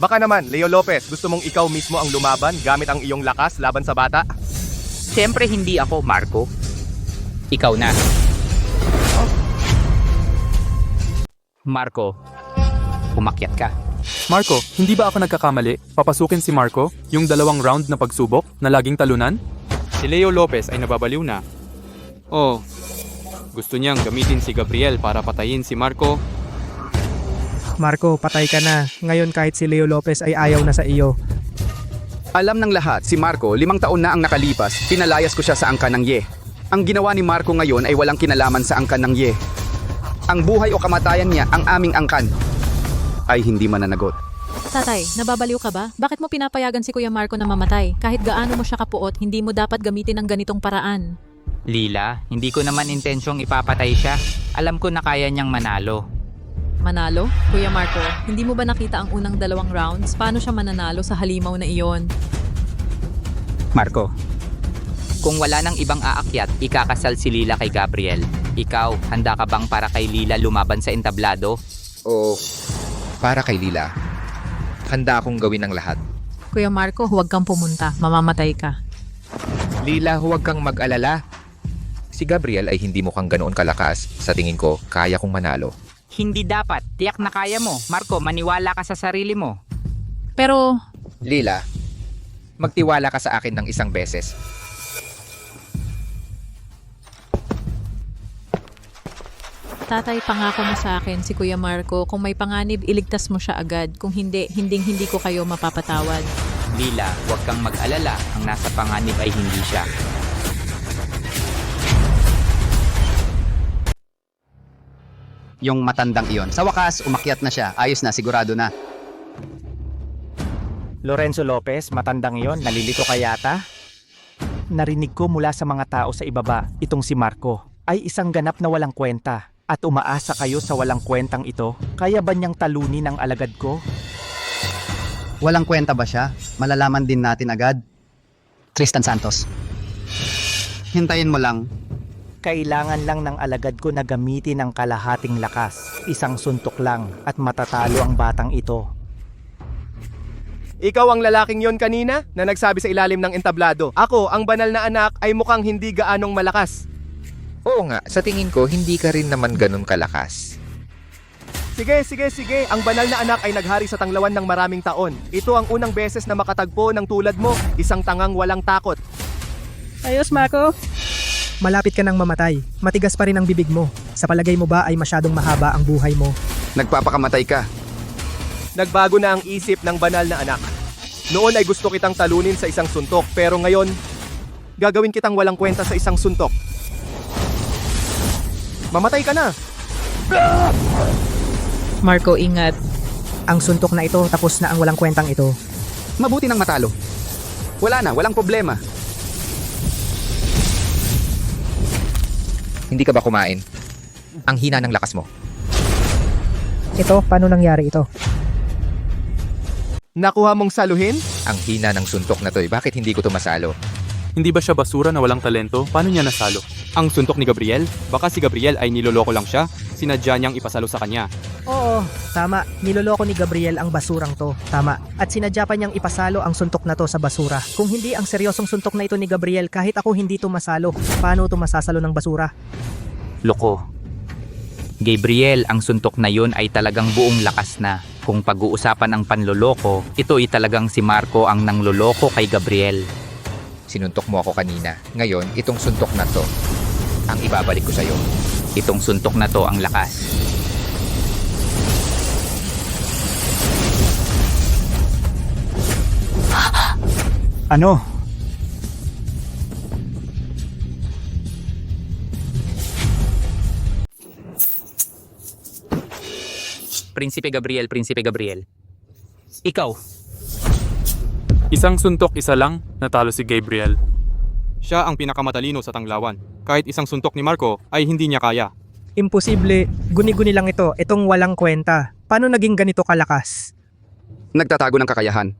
Baka naman, Leo Lopez, gusto mong ikaw mismo ang lumaban gamit ang iyong lakas laban sa bata? Siyempre hindi ako, Marco. Ikaw na. Marco, umakyat ka. Marco, hindi ba ako nagkakamali? Papasukin si Marco, yung 2 round na pagsubok na laging talunan? Si Leo Lopez ay nababaliw na. Oh, gusto niyang gamitin si Gabriel para patayin si Marco. Marco, patay ka na. Ngayon kahit si Leo Lopez ay ayaw na sa iyo. Alam ng lahat, si Marco, 5 taon na ang nakalipas, pinalayas ko siya sa angkan ng Ye. Ang ginawa ni Marco ngayon ay walang kinalaman sa angkan ng Ye. Ang buhay o kamatayan niya, ang aming angkan, ay hindi mananagot. Tatay, nababaliw ka ba? Bakit mo pinapayagan si Kuya Marco na mamatay? Kahit gaano mo siya kapuot, hindi mo dapat gamitin ang ganitong paraan. Lila, hindi ko naman intensyong ipapatay siya. Alam ko na kaya niyang manalo. Manalo? Kuya Marco, hindi mo ba nakita ang unang 2 rounds? Paano siya mananalo sa halimaw na iyon? Marco, kung wala nang ibang aakyat, ikakasal si Lila kay Gabriel. Ikaw, handa ka bang para kay Lila lumaban sa entablado? O para kay Lila, handa akong gawin ang lahat. Kuya Marco, huwag kang pumunta. Mamamatay ka. Lila, huwag kang mag-alala. Si Gabriel ay hindi mukhang ganoon kalakas. Sa tingin ko, kaya kong manalo. Hindi dapat. Tiyak na kaya mo. Marco, maniwala ka sa sarili mo. Pero, Lila, magtiwala ka sa akin ng isang beses. tatay, pangako mo sa akin si Kuya Marco, kung may panganib, iligtas mo siya agad. Kung hindi, hindi ko kayo mapapatawad. Lila, huwag kang mag-alala. Ang nasa panganib ay hindi siya. Yung matandang iyon. Sa wakas, umakyat na siya. Ayos na, sigurado na. Lorenzo Lopez, matandang yon, nalilito ka yata? Narinig ko mula sa mga tao sa ibaba, itong si Marco ay isang ganap na walang kwenta at umaasa kayo sa walang kwentang ito. Kaya ba niyang talunin ang alagad ko? Walang kwenta ba siya? Malalaman din natin agad. Tristan Santos. Hintayin mo lang. Kailangan lang ng alagad ko na gamitin ang kalahating lakas. Isang suntok lang at matatalo ang batang ito. Ikaw ang lalaking yon kanina na nagsabi sa ilalim ng entablado. Ako, ang banal na anak, ay mukhang hindi gaanong malakas. Oo nga, sa tingin ko, hindi ka rin naman ganun kalakas. Sige. Ang banal na anak ay naghari sa tanglawan ng maraming taon. Ito ang unang beses na makatagpo ng tulad mo, isang tangang walang takot. Ayos, Marco. Malapit ka nang mamatay. Matigas pa rin ang bibig mo. Sa palagay mo ba ay masyadong mahaba ang buhay mo? Nagpapakamatay ka. Nagbago na ang isip ng banal na anak. Noon ay gusto kitang talunin sa isang suntok, pero ngayon, gagawin kitang walang kwenta sa isang suntok. Mamatay ka na! Marco, ingat. Ang suntok na ito, tapos na ang walang kwentang ito. Mabuti nang matalo. Wala na, walang problema. Hindi ka ba kumain? Ang hina ng lakas mo. Ito, paano nangyari ito? Nakuha mong saluhin? Ang hina ng suntok na to, bakit hindi ko to masalo? Hindi ba siya basura na walang talento? Paano niya nasalo? Ang suntok ni Gabriel? Baka si Gabriel ay niloloko lang siya. Sinadya niyang ipasalo sa kanya. Oo, tama. Niloloko ni Gabriel ang basurang to. Tama. At sinadya pa niyang ipasalo ang suntok na to sa basura. Kung hindi ang seryosong suntok na ito ni Gabriel, kahit ako hindi to masalo, paano to masasalo ng basura? Loko. Gabriel, ang suntok na yun ay talagang buong lakas na. Kung pag-uusapan ang panloloko, ito ay talagang si Marco ang nangloloko kay Gabriel. Sinuntok mo ako kanina. Ngayon, itong suntok na to, ang ibabalik ko sa'yo. Itong suntok na to ang lakas. Ano? Prinsipe Gabriel. Ikaw. Isang suntok, isa lang, natalo si Gabriel. Siya ang pinakamatalino sa tanglawan. Kahit isang suntok ni Marco ay hindi niya kaya. Imposible. Guni-guni lang ito. Itong walang kwenta. Paano naging ganito kalakas? Nagtatago ng kakayahan.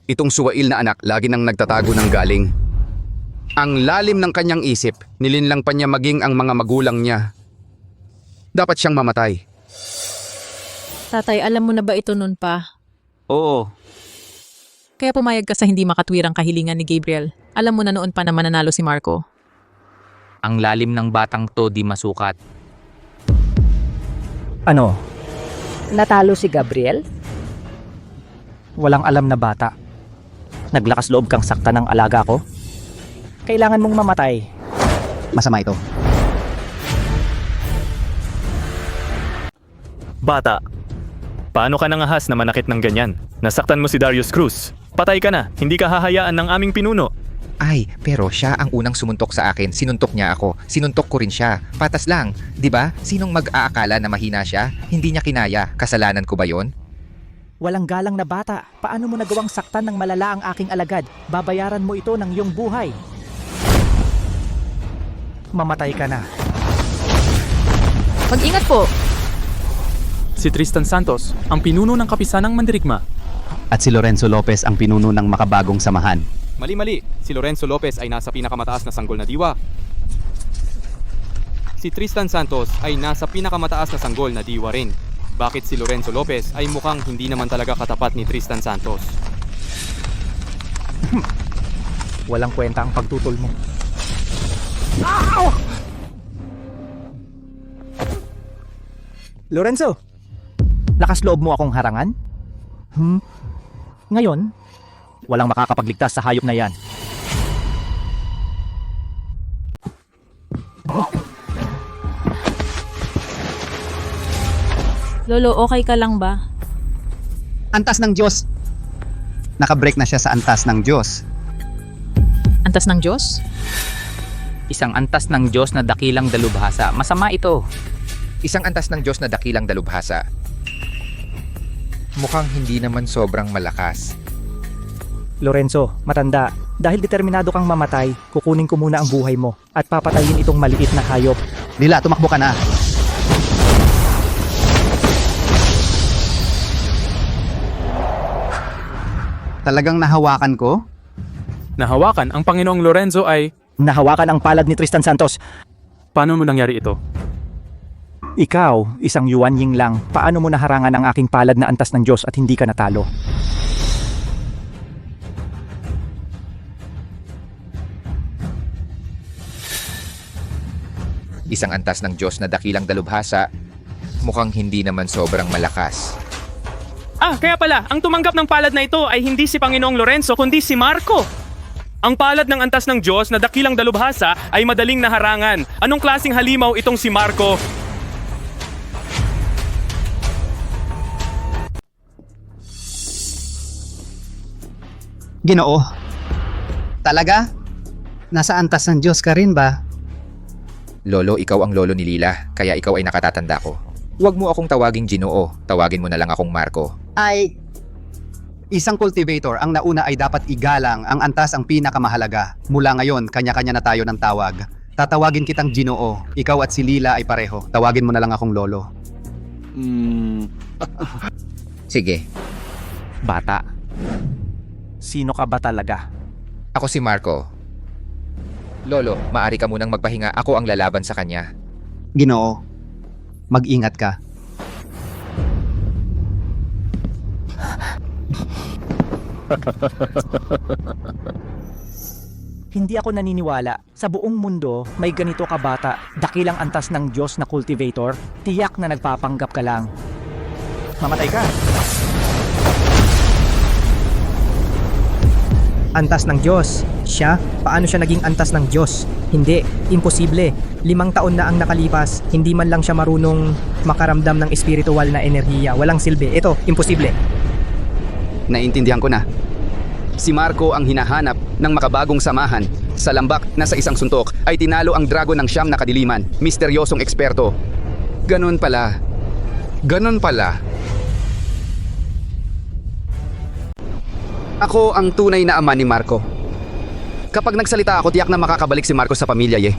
Itong suwail na anak lagi nang nagtatago ng galing. Ang lalim ng kanyang isip, nilinlang pa niya maging ang mga magulang niya. Dapat siyang mamatay. Tatay, alam mo na ba ito nun pa? Oo. Kaya pumayag ka sa hindi makatwirang kahilingan ni Gabriel. Alam mo na noon pa na mananalo si Marco. Ang lalim ng batang to di masukat. Ano? Natalo si Gabriel? Walang alam na bata. Naglakas loob kang sakta ng alaga ko? Kailangan mong mamatay. Masama ito. Bata, paano ka nangahas na manakit ng ganyan? Nasaktan mo si Darius Cruz. Patay ka na, hindi ka hahayaan ng aming pinuno. Ay, pero siya ang unang sumuntok sa akin. Sinuntok niya ako. Sinuntok ko rin siya. Patas lang. 'Di ba? Sinong mag-aakala na mahina siya? Hindi niya kinaya. Kasalanan ko ba 'yon? Walang galang na bata. Paano mo nagawang saktan ng malala ang aking alagad? Babayaran mo ito ng iyong buhay. Mamatay ka na. Mag-ingat po! Si Tristan Santos, ang pinuno ng kapisanang mandirigma. At si Lorenzo Lopez ang pinuno ng makabagong samahan. Mali-mali, si Lorenzo Lopez ay nasa pinakamataas na sanggol na diwa. Si Tristan Santos ay nasa pinakamataas na sanggol na diwa rin. Bakit si Lorenzo Lopez ay mukhang hindi naman talaga katapat ni Tristan Santos? Walang kwenta ang pagtutol mo. Lorenzo, lakas loob mo akong harangan? Ngayon, walang makakapagligtas sa hayop na yan. Lolo, okay ka lang ba? Antas ng Diyos! Nakabreak na siya sa antas ng Diyos. Antas ng Diyos? Isang antas ng Diyos na dakilang dalubhasa. Masama ito. Isang antas ng Diyos na dakilang dalubhasa. Mukhang hindi naman sobrang malakas. Lorenzo, matanda, dahil determinado kang mamatay, kukunin ko muna ang buhay mo at papatayin itong maliit na hayop. Lila, tumakbo ka na. Talagang nahawakan ko? Nahawakan ang Panginoong Lorenzo ay... Nahawakan ang palad ni Tristan Santos. Paano mo nangyari ito? Ikaw, isang Yuan Ying lang. Paano mo naharangan ang aking palad na antas ng Diyos at hindi ka natalo? Isang antas ng Diyos na dakilang dalubhasa. Mukhang hindi naman sobrang malakas. Kaya pala, ang tumanggap ng palad na ito ay hindi si Panginoong Lorenzo kundi si Marco. Ang palad ng antas ng Diyos na dakilang dalubhasa ay madaling naharangan. Anong klaseng halimaw itong si Marco? Ginoo. Talaga? Nasa antas ng Diyos ka rin ba? Lolo, ikaw ang lolo ni Lila, kaya ikaw ay nakatatanda ko. Huwag mo akong tawaging Ginoo, tawagin mo na lang akong Marco. Ay, isang cultivator ang nauna ay dapat igalang ang antas ang pinakamahalaga. Mula ngayon, kanya-kanya na tayo ng tawag. Tatawagin kitang Ginoo. Ikaw at si Lila ay pareho. Tawagin mo na lang akong lolo. Sige. Bata. Sino ka ba talaga? Ako si Marco. Lolo, maari ka munang magpahinga. Ako ang lalaban sa kanya. Ginoo, mag-ingat ka. Hindi ako naniniwala. Sa buong mundo, may ganito ka bata, dakilang antas ng Diyos na cultivator, tiyak na nagpapanggap ka lang. Mamatay ka. Antas ng Diyos. Siya? Paano siya naging antas ng Diyos? Hindi. Imposible. 5 taon na ang nakalipas, hindi man lang siya marunong makaramdam ng espiritual na enerhiya. Walang silbi. Ito, imposible. Naintindihan ko na. Si Marco ang hinahanap ng makabagong samahan. Sa lambak na sa isang suntok ay tinalo ang dragon ng siyam na kadiliman, misteryosong eksperto. Ganon pala. Ganon pala. Ako ang tunay na ama ni Marco. Kapag nagsalita ako, tiyak na makakabalik si Marco sa pamilya, ye.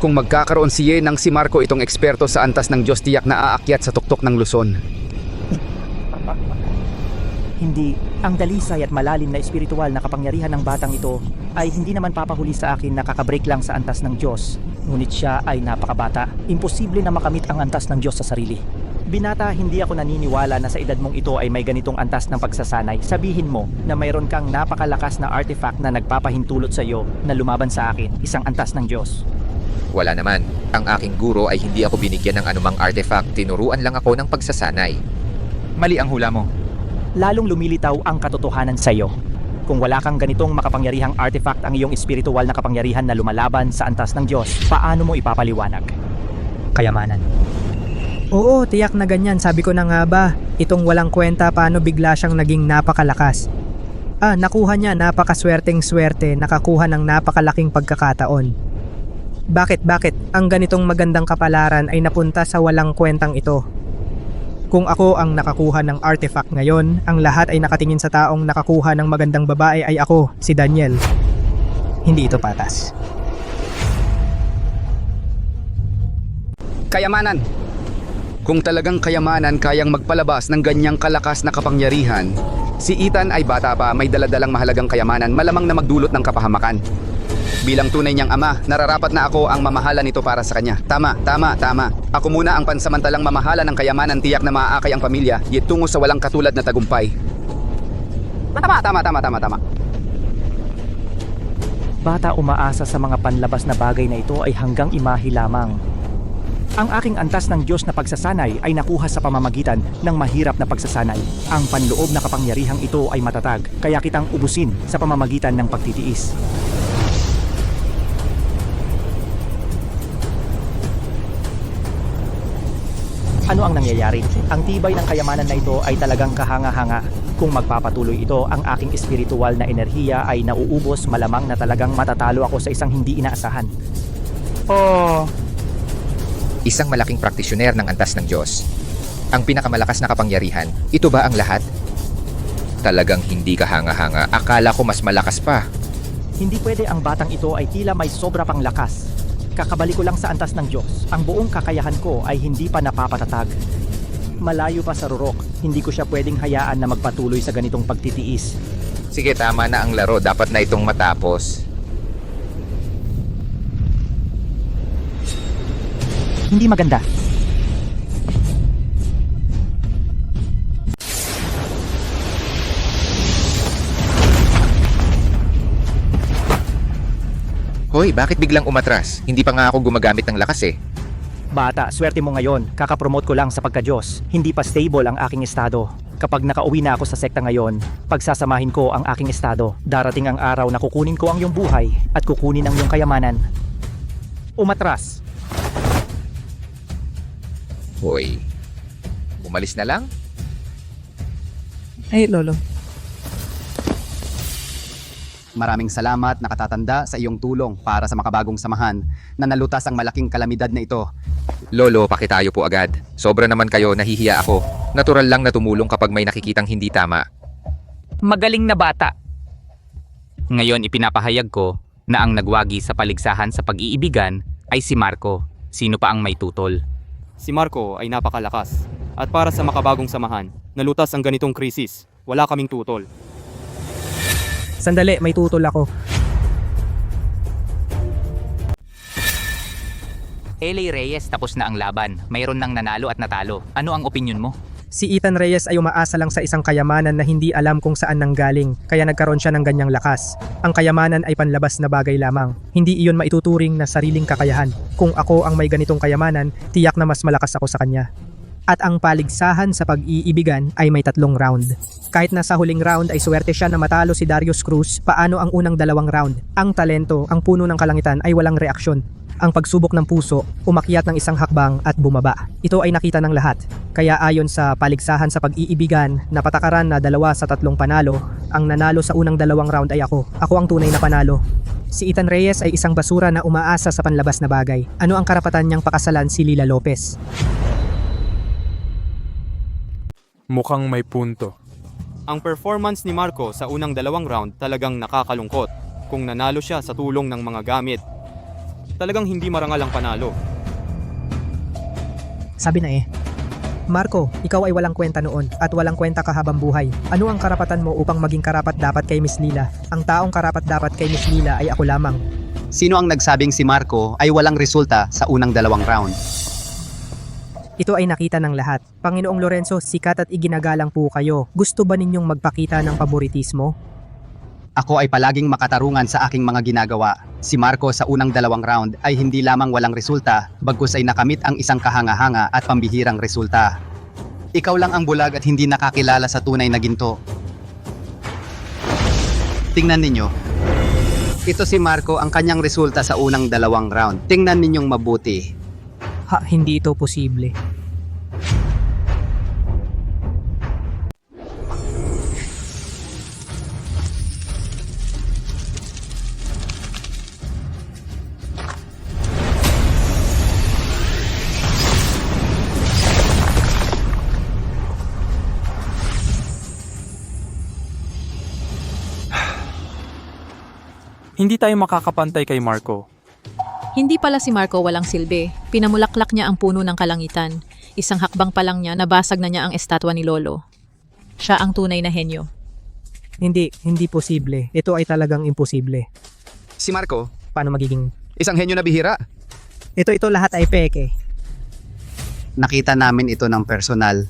Kung magkakaroon si Ye ng si Marco itong eksperto sa antas ng Diyos, tiyak na aakyat sa tuktok ng Luzon. Hindi, ang dalisay at malalim na espiritual na kapangyarihan ng batang ito ay hindi naman papahuli sa akin na kakabreak lang sa antas ng Diyos. Ngunit siya ay napakabata. Imposible na makamit ang antas ng Diyos sa sarili. Binata, hindi ako naniniwala na sa edad mong ito ay may ganitong antas ng pagsasanay. Sabihin mo na mayroon kang napakalakas na artifact na nagpapahintulot sa iyo na lumaban sa akin, isang antas ng Diyos. Wala naman. Ang aking guro ay hindi ako binigyan ng anumang artifact. Tinuruan lang ako ng pagsasanay. Mali ang hula mo. Lalong lumilitaw ang katotohanan sa iyo. Kung wala kang ganitong makapangyarihang artifact ang iyong espiritual na kapangyarihan na lumalaban sa antas ng Diyos, paano mo ipapaliwanag? Kayamanan. Oo, tiyak na ganyan. Sabi ko na nga ba, itong walang kwenta paano bigla siyang naging napakalakas. Nakuha niya napakaswerteng swerte, nakakuha ng napakalaking pagkakataon. Bakit ang ganitong magandang kapalaran ay napunta sa walang kwentang ito? Kung ako ang nakakuha ng artifact ngayon, ang lahat ay nakatingin sa taong nakakuha ng magandang babae ay ako, si Daniel. Hindi ito patas. Kayamanan. Kung talagang kayamanan kayang magpalabas ng ganyang kalakas na kapangyarihan, si Ethan ay bata pa, may daladalang mahalagang kayamanan, malamang na magdulot ng kapahamakan. Bilang tunay niyang ama, nararapat na ako ang mamahala nito para sa kanya. Tama. Ako muna ang pansamantalang mamahala ng kayamanan, tiyak na maaakay ang pamilya, tungo sa walang katulad na tagumpay. Tama. Bata umaasa sa mga panlabas na bagay na ito ay hanggang imahe lamang. Ang aking antas ng Diyos na pagsasanay ay nakuha sa pamamagitan ng mahirap na pagsasanay. Ang panloob na kapangyarihang ito ay matatag, kaya kitang ubusin sa pamamagitan ng pagtitiis. Ano ang nangyayari? Ang tibay ng kayamanan na ito ay talagang kahanga-hanga. Kung magpapatuloy ito, ang aking espiritual na enerhiya ay nauubos, malamang na talagang matatalo ako sa isang hindi inaasahan. Isang malaking praktisyoner ng antas ng Diyos. Ang pinakamalakas na kapangyarihan, ito ba ang lahat? Talagang hindi kahanga-hanga. Akala ko mas malakas pa. Hindi pwede ang batang ito ay tila may sobra pang lakas. Kakabalik ko lang sa antas ng Diyos. Ang buong kakayahan ko ay hindi pa napapatatag. Malayo pa sa rurok, hindi ko siya pwedeng hayaan na magpatuloy sa ganitong pagtitiis. Sige, tama na ang laro. Dapat na itong matapos. Hindi maganda. Hoy, bakit biglang umatras? Hindi pa nga ako gumagamit ng lakas eh. Bata, swerte mo ngayon. Kakapromote ko lang sa pagka-Diyos. Hindi pa stable ang aking estado. Kapag nakauwi na ako sa sekta ngayon, pagsasamahin ko ang aking estado. Darating ang araw na kukunin ko ang iyong buhay at kukunin ang iyong kayamanan. Umatras. Hoy, umalis na lang? Ay, Lolo. Maraming salamat nakatatanda sa iyong tulong para sa makabagong samahan na nalutas ang malaking kalamidad na ito. Lolo, pakitayo po agad. Sobra naman kayo, nahihiya ako. Natural lang na tumulong kapag may nakikitang hindi tama. Magaling na bata. Ngayon ipinapahayag ko na ang nagwagi sa paligsahan sa pag-iibigan ay si Marco. Sino pa ang may tutol? Si Marco ay napakalakas. At para sa makabagong samahan, nalutas ang ganitong krisis. Wala kaming tutol. Sandali, may tutol ako. LA Reyes, tapos na ang laban. Mayroon nang nanalo at natalo. Ano ang opinyon mo? Si Ethan Reyes ay umaasa lang sa isang kayamanan na hindi alam kung saan nanggaling, kaya nagkaroon siya ng ganyang lakas. Ang kayamanan ay panlabas na bagay lamang. Hindi iyon maituturing na sariling kakayahan. Kung ako ang may ganitong kayamanan, tiyak na mas malakas ako sa kanya. At ang paligsahan sa pag-iibigan ay may 3 round. Kahit na sa huling round ay swerte siya na matalo si Darius Cruz, paano ang unang 2 round? Ang talento, ang puno ng kalangitan ay walang reaksyon. Ang pagsubok ng puso, umakyat ng isang hakbang at bumaba. Ito ay nakita ng lahat. Kaya ayon sa paligsahan sa pag-iibigan na patakaran na 2 sa 3 panalo, ang nanalo sa unang 2 round ay ako. Ako ang tunay na panalo. Si Ethan Reyes ay isang basura na umaasa sa panlabas na bagay. Ano ang karapatan niyang pakasalan si Lila Lopez? Mukhang may punto. Ang performance ni Marco sa unang 2 round talagang nakakalungkot. Kung nanalo siya sa tulong ng mga gamit, talagang hindi marangal ang panalo. Sabi na Marco, ikaw ay walang kwenta noon at walang kwenta ka habang buhay. Ano ang karapatan mo upang maging karapat-dapat kay Miss Lila? Ang taong karapat-dapat kay Miss Lila ay ako lamang. Sino ang nagsabing si Marco ay walang resulta sa unang 2 round? Ito ay nakita ng lahat. Panginoong Lorenzo, sikat at iginagalang po kayo. Gusto ba ninyong magpakita ng paboritismo? Ako ay palaging makatarungan sa aking mga ginagawa. Si Marco sa unang 2 round ay hindi lamang walang resulta, bagkus ay nakamit ang isang kahanga-hanga at pambihirang resulta. Ikaw lang ang bulag at hindi nakakilala sa tunay na ginto. Tingnan ninyo. Ito si Marco, ang kanyang resulta sa unang 2 round. Tingnan ninyong mabuti. Hindi ito posible. Hindi tayo makakapantay kay Marco. Hindi pala si Marco walang silbi. Pinamulaklak niya ang puno ng kalangitan. Isang hakbang pa lang niya, nabasag na niya ang estatwa ni Lolo. Siya ang tunay na henyo. Hindi posible. Ito ay talagang imposible. Si Marco, Paano magiging... isang henyo na bihira. Ito lahat ay peke. Nakita namin ito ng personal.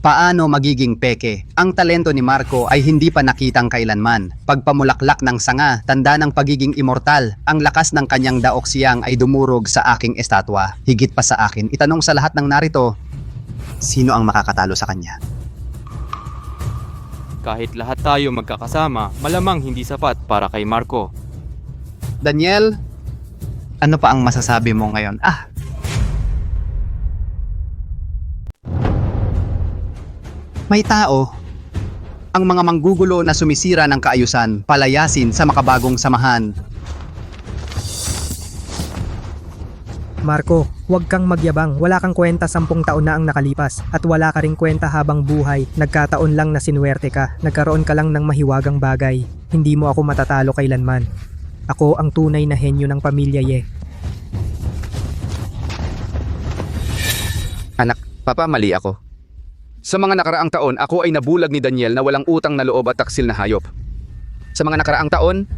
Paano magiging peke? Ang talento ni Marco ay hindi pa nakitang kailanman. Pagpamulaklak ng sanga, tanda ng pagiging immortal. Ang lakas ng kanyang daok siyang ay dumurog sa aking estatwa. Higit pa sa akin, itanong sa lahat ng narito, sino ang makakatalo sa kanya? Kahit lahat tayo magkakasama, malamang hindi sapat para kay Marco. Daniel, ano pa ang masasabi mo ngayon? May tao, ang mga manggugulo na sumisira ng kaayusan, palayasin sa makabagong samahan. Marco, huwag kang magyabang. Wala kang kwenta 10 taon na ang nakalipas. At wala ka ring kwenta habang buhay. Nagkataon lang na sinuwerte ka. Nagkaroon ka lang ng mahiwagang bagay. Hindi mo ako matatalo kailanman. Ako ang tunay na henyo ng pamilya Ye. Anak, papa, mali ako. Sa mga nakaraang taon, ako ay nabulag ni Daniel na walang utang na loob at taksil na hayop. Sa mga nakaraang taon,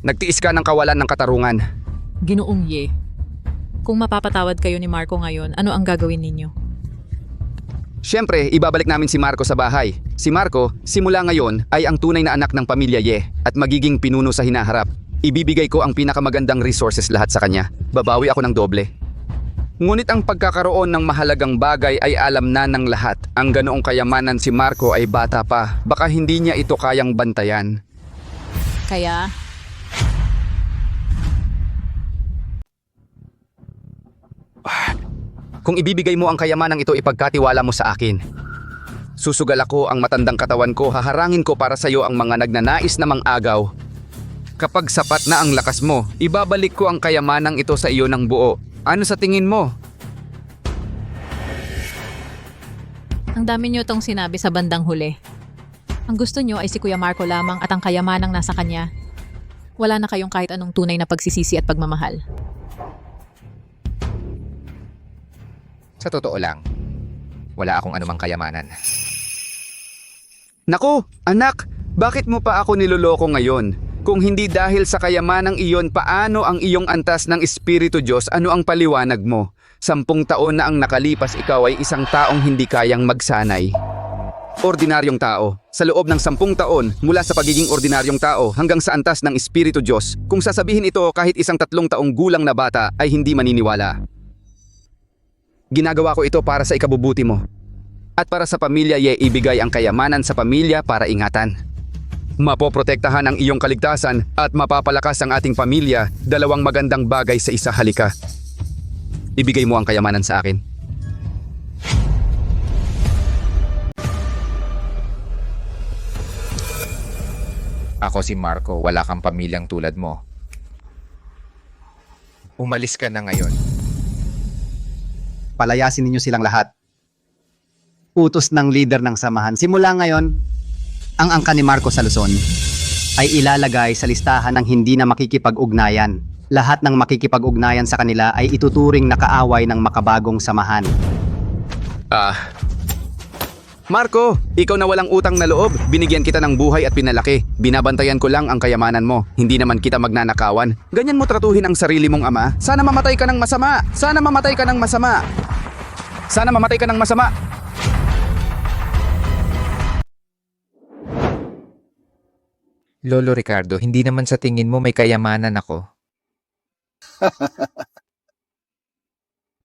nagtiis ka ng kawalan ng katarungan. Ginoong Ye, kung mapapatawad kayo ni Marco ngayon, ano ang gagawin ninyo? Siyempre, ibabalik namin si Marco sa bahay. Si Marco, simula ngayon, ay ang tunay na anak ng pamilya Ye at magiging pinuno sa hinaharap. Ibibigay ko ang pinakamagandang resources lahat sa kanya. Babawi ako ng doble. Ngunit ang pagkakaroon ng mahalagang bagay ay alam na ng lahat. Ang ganoong kayamanan si Marco ay bata pa. Baka hindi niya ito kayang bantayan. Kaya, Kung ibibigay mo ang kayamanang ito, ipagkatiwala mo sa akin. Susugal ako ang matandang katawan ko, haharangin ko para sa iyo ang mga nagnanais na mang-agaw. Kapag sapat na ang lakas mo, ibabalik ko ang kayamanang ito sa iyo ng buo. Ano sa tingin mo? ang dami niyo tong sinabi sa bandang huli. Ang gusto niyo ay si Kuya Marco lamang at ang kayamanang nasa kanya. Wala na kayong kahit anong tunay na pagsisisi at pagmamahal. Sa totoo lang, wala akong anumang kayamanan. Naku, anak, bakit mo pa ako niloloko ngayon? Kung hindi dahil sa kayamanang iyon, paano ang iyong antas ng Espiritu Diyos? Ano ang paliwanag mo? 10 taon na ang nakalipas, ikaw ay isang taong hindi kayang magsanay. Ordinaryong tao. Sa loob ng 10 taon, mula sa pagiging ordinaryong tao hanggang sa antas ng Espiritu Diyos, kung sasabihin ito kahit isang 3 taong gulang na bata ay hindi maniniwala. Ginagawa ko ito para sa ikabubuti mo. At para sa pamilya Ye, ibigay ang kayamanan sa pamilya para ingatan. Mapoprotektahan ang iyong kaligtasan at mapapalakas ang ating pamilya, 2 magandang bagay sa isa. Halika. Ibigay mo ang kayamanan sa akin. Ako si Marco, wala kang pamilyang tulad mo. Umalis ka na ngayon. Palayasin ninyo silang lahat. Utos ng leader ng samahan. Simula ngayon, ang angka ni Marco sa Luzon ay ilalagay sa listahan ng hindi na makikipag-ugnayan. Lahat ng makikipag-ugnayan sa kanila ay ituturing na kaaway ng makabagong samahan. Marco, ikaw na walang utang na loob. Binigyan kita ng buhay at pinalaki. Binabantayan ko lang ang kayamanan mo. Hindi naman kita magnanakawan. Ganyan mo tratuhin ang sarili mong ama. Sana mamatay ka ng masama. Sana mamatay ka ng masama. Sana mamatay ka ng masama. Lolo Ricardo, hindi naman sa tingin mo may kayamanan ako.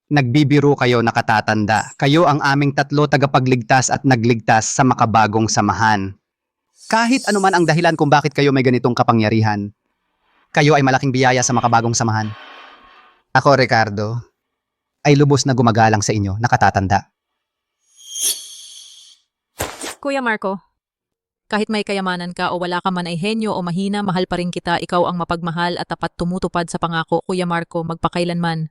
Nagbibiro kayo nakatatanda. Kayo ang aming 3 tagapagligtas at nagligtas sa makabagong samahan. Kahit anuman ang dahilan kung bakit kayo may ganitong kapangyarihan, kayo ay malaking biyaya sa makabagong samahan. Ako, Ricardo, ay lubos na gumagalang sa inyo, nakatatanda. Kuya Marco, kahit may kayamanan ka o wala ka man ay henyo o mahina, mahal pa rin kita. Ikaw ang mapagmahal at tapat tumutupad sa pangako. Kuya Marco, magpakailanman.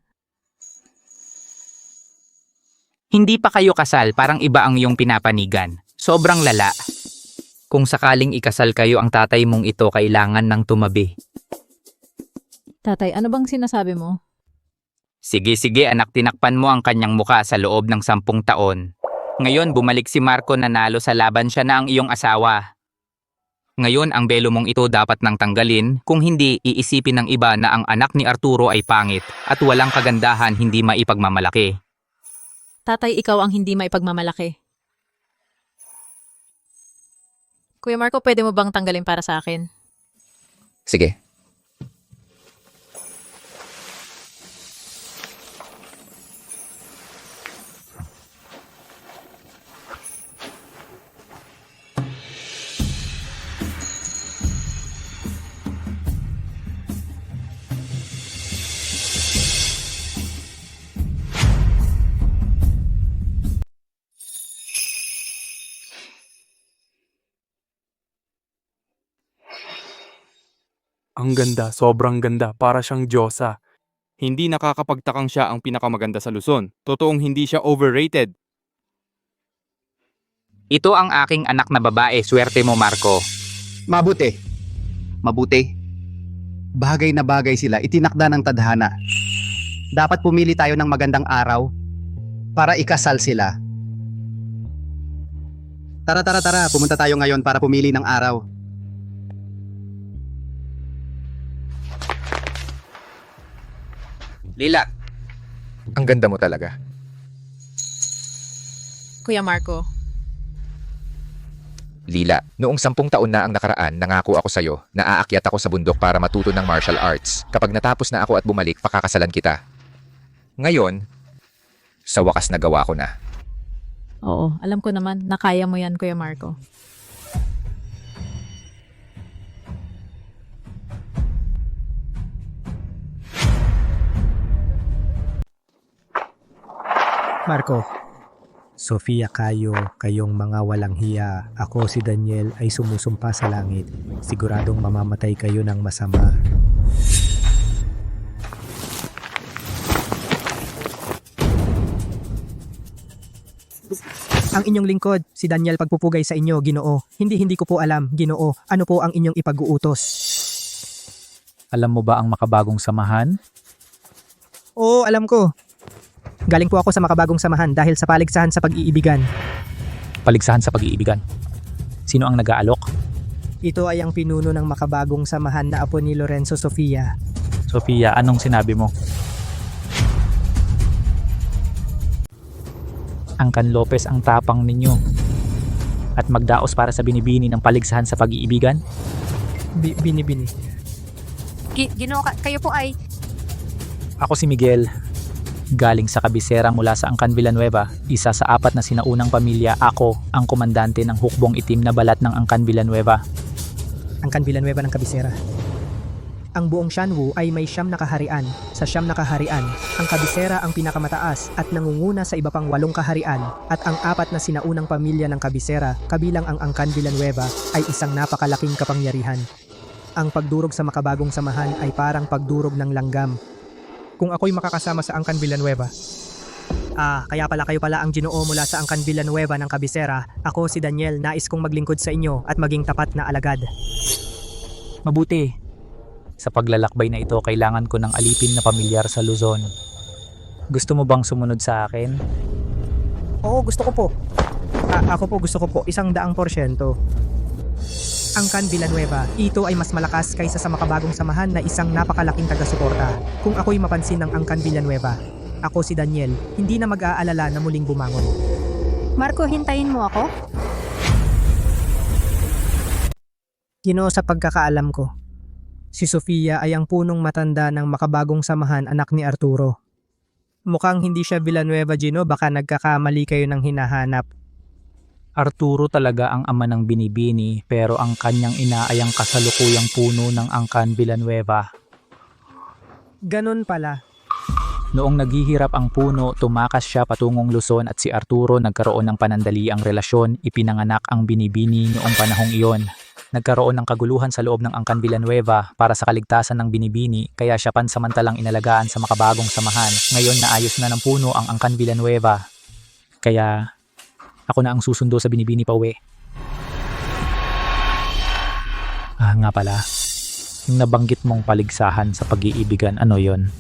Hindi pa kayo kasal, parang iba ang iyong pinapanigan. Sobrang lala. Kung sakaling ikasal kayo, ang tatay mong ito kailangan ng tumabi. Tatay, ano bang sinasabi mo? Sige anak, tinakpan mo ang kanyang muka sa loob ng 10 taon. Ngayon bumalik si Marco, nanalo sa laban, siya na ang iyong asawa. Ngayon ang belo mong ito dapat nang tanggalin, kung hindi iisipin ng iba na ang anak ni Arturo ay pangit at walang kagandahan, hindi maipagmamalaki. Tatay, ikaw ang hindi maipagmamalaki. Kuya Marco, pwede mo bang tanggalin para sa akin? Sige. Ang ganda, sobrang ganda, para siyang diyosa. Hindi nakakapagtakang siya ang pinakamaganda sa Luzon. Totoong hindi siya overrated. Ito ang aking anak na babae, swerte mo Marco. Mabuti. Bagay na bagay sila, itinakda ng tadhana. Dapat pumili tayo ng magandang araw para ikasal sila. Tara, pumunta tayo ngayon para pumili ng araw. Lila, ang ganda mo talaga. Kuya Marco, Lila, noong 10 taon na ang nakaraan, nangako ako sa'yo na aakyat ako sa bundok para matuto ng martial arts. Kapag natapos na ako at bumalik, pakakasalan kita. Ngayon, sa wakas nagawa ko na. oo, alam ko naman na kaya mo yan, Kuya Marco. Marco, Sofia kayong mga walang hiya. Ako si Daniel ay sumusumpa sa langit. Siguradong mamamatay kayo ng masama. Ang inyong lingkod, si Daniel, pagpupugay sa inyo, Ginoo. Hindi ko po alam, Ginoo, ano po ang inyong ipag-uutos. Alam mo ba ang makabagong samahan? Oo, alam ko. Galing po ako sa makabagong samahan dahil sa paligsahan sa pag-iibigan. Paligsahan sa pag-iibigan. Sino ang nag-aalok? Ito ay ang pinuno ng makabagong samahan na apo ni Lorenzo Sofia. Sofia, anong sinabi mo? Angkan Lopez ang tapang ninyo. At magdaos para sa binibini ng paligsahan sa pag-iibigan? Binibini. Ginoo, kayo po ay... Ako si Miguel. Galing sa kabisera mula sa Angkan Villanueva, isa sa 4 na sinaunang pamilya. Ako ang komandante ng hukbong itim na balat ng Angkan Villanueva. Angkan Villanueva ng kabisera. Ang buong Shanwu ay may 9 na kaharian. Sa 9 na kaharian, ang kabisera ang pinakamataas at nangunguna sa iba pang 8 kaharian, at ang 4 na sinaunang pamilya ng kabisera, kabilang ang Angkan Villanueva, ay isang napakalaking kapangyarihan. Ang pagdurog sa makabagong samahan ay parang pagdurog ng langgam. Kung ako'y makakasama sa Angkan Villanueva. Kaya kayo pala ang Ginoo mula sa Angkan Villanueva ng kabisera. Ako si Daniel, nais kong maglingkod sa inyo at maging tapat na alagad. Mabuti. Sa paglalakbay na ito, kailangan ko ng alipin na pamilyar sa Luzon. Gusto mo bang sumunod sa akin? Oo, gusto ko po. Ako po gusto ko po, 100%. Angkan Villanueva, ito ay mas malakas kaysa sa makabagong samahan na isang napakalaking taga-suporta. Kung ako'y mapansin ng Angkan Villanueva, ako si Daniel, hindi na mag-aalala na muling bumangon. Marco, hintayin mo ako? Ginoo, sa pagkakaalam ko, si Sofia ay ang punong matanda ng makabagong samahan, anak ni Arturo. Mukhang hindi siya Villanueva, Gino, baka nagkakamali kayo ng hinahanap. Arturo talaga ang ama ng binibini, pero ang kanyang ina ay ang kasalukuyang puno ng Angkan Villanueva. Ganon pala. Noong naghihirap ang puno, tumakas siya patungong Luzon at si Arturo nagkaroon ng panandaliang relasyon. Ipinanganak ang binibini noong panahong iyon. Nagkaroon ng kaguluhan sa loob ng Angkan Villanueva para sa kaligtasan ng binibini, kaya siya pansamantalang inalagaan sa makabagong samahan. Ngayon naayos na ng puno ang Angkan Villanueva. Kaya ako na ang susundo sa binibini pauwi. Nga pala, Yung nabanggit mong paligsahan sa pag-iibigan, ano yon?